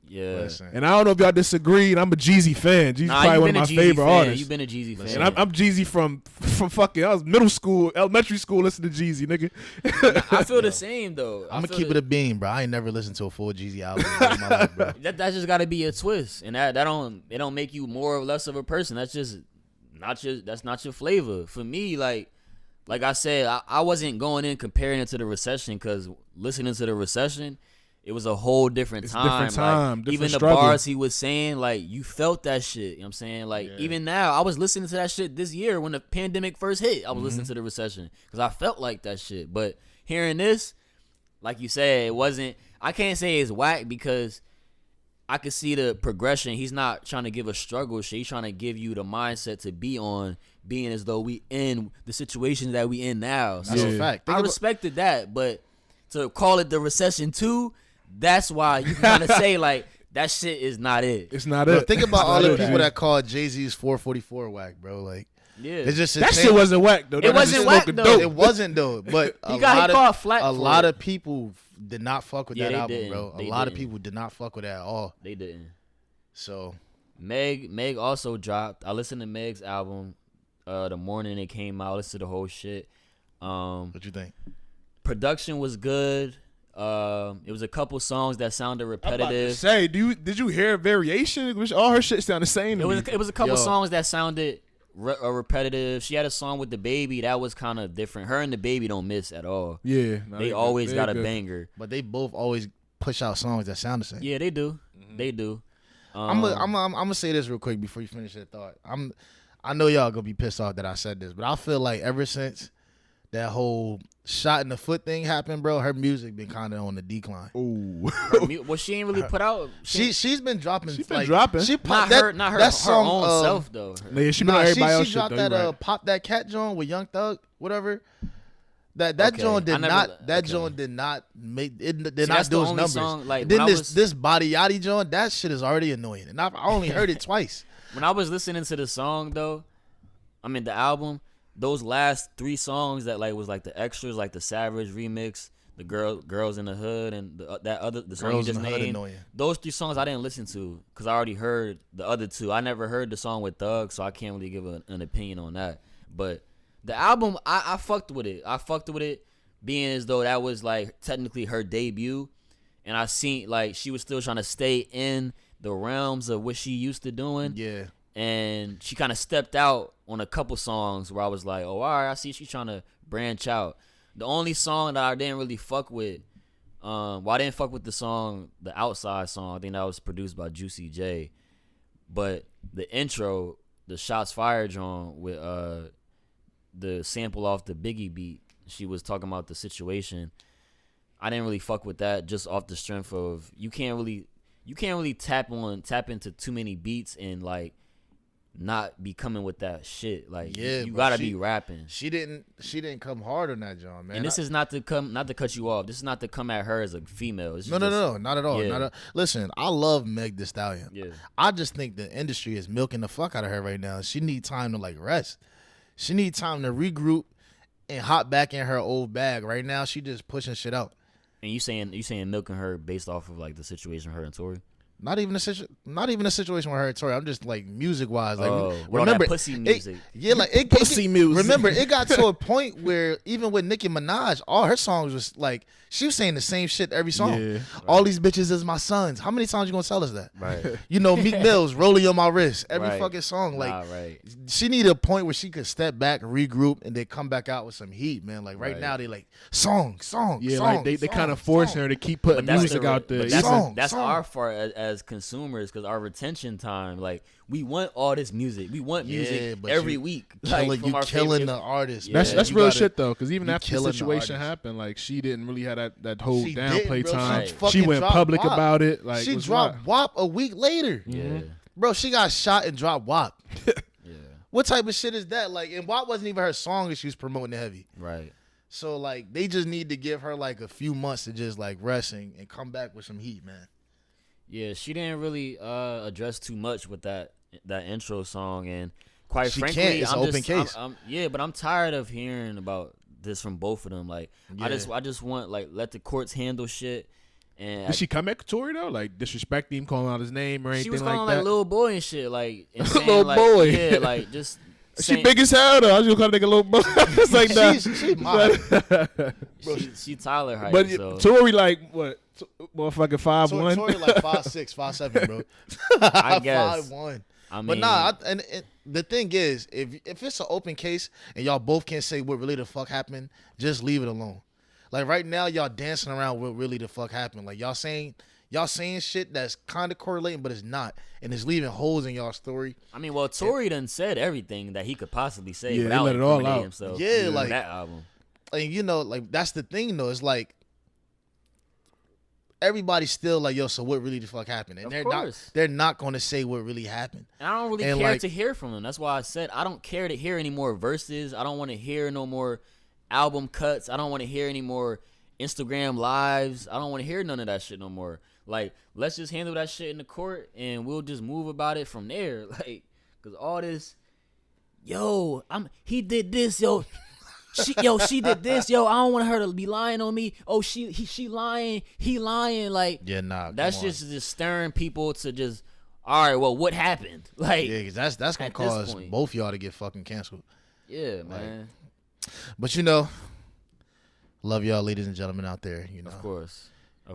Yeah. Listen. And I don't know if y'all disagree. I'm a Jeezy fan. Jeezy's probably one of my favorite artists. You've been a Jeezy fan. And I'm Jeezy from fucking, I was middle school, elementary school listening to Jeezy, nigga. I feel the same though. I'm gonna keep it a beam, bro. I ain't never listened to a full Jeezy album in my life, bro. That just gotta be a twist. And that don't make you more or less of a person. That's just that's not your flavor. For me, like I said, I wasn't going in comparing it to the Recession because listening to the Recession, it was a whole different time. Different time, like, different even struggle. the bars he was saying, like, you felt that shit. You know what I'm saying? Like, even now, I was listening to that shit this year when the pandemic first hit. I was listening to the Recession because I felt like that shit. But hearing this, like you said, it wasn't, I can't say it's whack because I could see the progression. He's not trying to give a struggle shit. He's trying to give you the mindset to be on, being as though we in the situation that we in now. So That's a fact. I respected that, but to call it the Recession 2, that's why you kind of say like that shit is not it. It's not Bro, it. think about all the people that called Jay-Z's 444 whack, bro. Like, Yeah, it's just that shit wasn't whack though. It wasn't whack, though. It wasn't though. But he caught flack. A lot of people did not fuck with that album, didn't. bro. They A lot didn't. of people did not fuck with that at all. They didn't. So Meg also dropped. I listened to Meg's album the morning it came out. I listened to the whole shit. what you think? Production was good. It was a couple songs that sounded I'm about to repetitive. say, did you hear variation? Which all her shit sound the same to me. It was a couple songs that sounded repetitive. She had a song with the baby that was kind of different. Her and the baby don't miss at all. Yeah, They always got a banger. But they both always push out songs that sound the same. Yeah, they do. They do. I'm gonna say this real quick before you finish that thought. I know y'all gonna be pissed off that I said this, but I feel like ever since that whole shot in the foot thing happened, bro, her music been kind of on the decline. Ooh. Well, she ain't really put out. She's been dropping. She's been dropping. She Not popped her song, own self though. Yeah, she been on everybody else she shit dropped though. that Right. Pop That Cat joint with Young Thug, whatever. That Okay. joint did I never- not. That okay. joint did not make it. Did See, not that's the do its only numbers. song, like, then when I was- this Body Yachty joint, that shit is already annoying, and I only heard it twice. When I was listening to the song though, I mean the album, those last 3 songs that like was like the extras, like the Savage remix, the girls in the hood, and the song Girls you in just the Hood named. annoying. Those 3 songs I didn't listen to because I already heard the other 2. I never heard the song with Thug, so I can't really give an opinion on that. But the album, I fucked with it. I fucked with it, being as though that was like technically her debut, and I seen like she was still trying to stay in the realms of what she used to doing. Yeah. And she kind of stepped out on a couple songs where I was like, oh, all right, I see she's trying to branch out. The only song that I didn't really fuck with, I didn't fuck with the song, the Outside song. I think that was produced by Juicy J. But the intro, the Shots Fired joint with the sample off the Biggie beat, she was talking about the situation. I didn't really fuck with that just off the strength of you can't really tap into too many beats and like not be coming with that shit. Like you gotta be rapping. She didn't come hard on that, John, man. And this is not to cut you off. This is not to come at her as a female. No, not at all. Yeah. Listen, I love Meg Thee Stallion. Yeah. I just think the industry is milking the fuck out of her right now. She need time to like rest. She need time to regroup and hop back in her old bag. Right now, she just pushing shit out. And you saying milking her based off of like the situation her and Tory? Not even a situation with her and Tory. I'm just like music wise. Like remember that pussy music. Pussy music. Remember, it got to a point where even with Nicki Minaj, all her songs was like she was saying the same shit every song. Yeah. All these bitches is my sons. How many times you gonna tell us that? Right. You know, Meek Mill's rolling on my wrist. Every Right. fucking song. Like right. she needed a point where she could step back, regroup, and then come back out with some heat, man. Like right now they like song. Yeah, song, like they kind of force her to keep putting music out there. But that's our fault as consumers, because our retention time, like we want all this music. We want music every week. Like, you killing the artist. Yeah. That's real shit though, because even after the situation happened, like she didn't really have that whole She downplay didn't, bro. time. She She went dropped public WAP. about it. Like She dropped WAP a week later. Yeah. Bro, she got shot and dropped WAP. Yeah. What type of shit is that? Like, and WAP wasn't even her song that she was promoting heavy. Right. So like they just need to give her like a few months to just like resting and come back with some heat, man. Yeah, she didn't really address too much with that intro song, and quite She frankly, can't. It's I'm an open just, case. but I'm tired of hearing about this from both of them. Like, Yeah. I just want like let the courts handle shit. And Did she come at Tory though? Like disrespecting him, calling out his name or anything she was like calling that? like little boy and shit, like and saying, Little like, boy. yeah, like just. She big as hell though. I was gonna call that nigga little boy. It's like that. She's mine. She Tyler height, But so. Tory like what? Motherfucking 5'1". Tory like 5'6", 5'7", bro. I guess. 5'1". I mean, But nah, and the thing is, if it's an open case and y'all both can't say what really the fuck happened, just leave it alone. Like right now, y'all dancing around what really the fuck happened. Like y'all saying shit that's kind of correlating, but it's not, and it's leaving holes in y'all story. I mean, well, Tory done said everything that he could possibly say Yeah, without he let it all incriminating out. himself. Yeah, on like- that album. And you know, like that's the thing though. It's like everybody's still like, yo, so what really the fuck happened? And Of they're not going to say what really happened. And I don't really And, care like- to hear from him. That's why I said I don't care to hear any more verses. I don't want to hear no more album cuts. I don't want to hear any more Instagram lives. I don't want to hear none of that shit no more. Like, let's just handle that shit in the court and we'll just move about it from there. Like, cause all this, he did this, yo. She did this, yo. I don't want her to be lying on me. Oh, she lying, he lying. Like, Yeah, nah. that's just stirring people to just, all right, well, what happened? Like, Yeah, because that's gonna at this cause point. both y'all to get fucking canceled. yeah, man. But you know, love y'all, ladies and gentlemen out there. You know, Of course.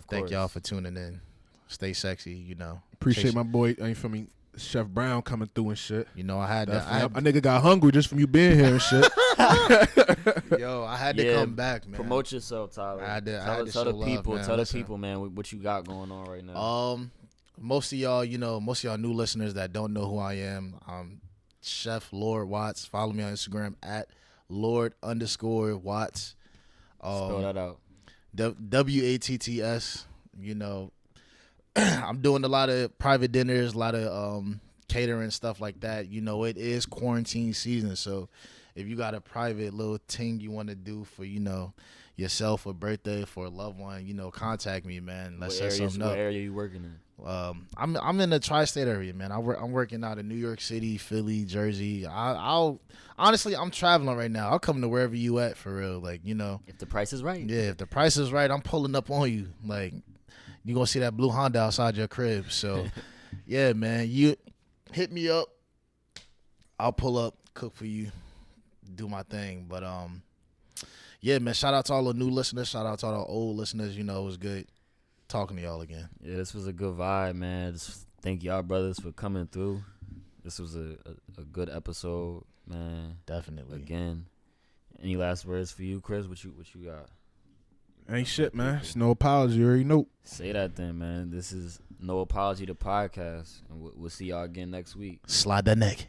thank y'all for tuning in. Stay sexy. You know, Appreciate my boy. I ain't feel me. Chef Brown coming through and shit. You know, I had to. A nigga got hungry just from you being here and shit. I had to come back, man. Promote yourself, Tyler. I had to tell show the love, people, man. tell Listen. the people, man, what you got going on right now. Most of y'all new listeners that don't know who I am, Chef Lord Watts. Follow me on Instagram at Lord_Watts. Spell that out. WATTS. You know, I'm doing a lot of private dinners, a lot of catering stuff like that. You know, it is quarantine season, so if you got a private little thing you want to do for, you know, yourself, a birthday, for a loved one, you know, contact me, man. Let's set something up. What area you working in? I'm in the tri-state area, man. I'm working out in New York City, Philly, Jersey. I'll honestly, I'm traveling right now. I'll come to wherever you at for real. Like, you know, If the price is right. yeah, if the price is right, I'm pulling up on you. Like, you gonna see that blue Honda outside your crib. So, yeah, man, you hit me up. I'll pull up, cook for you, do my thing. But yeah, man, shout out to all the new listeners. Shout out to all the old listeners. You know, it was good talking to y'all again. Yeah, this was a good vibe, man. thank y'all brothers for coming through. This was a good episode, man. Definitely. Again, any last words for you, Chris? What you got? Ain't shit, man. It's no apology. You already know. Say that then, man. This is No Apology, the podcast, and we'll see y'all again next week. Slide that neck.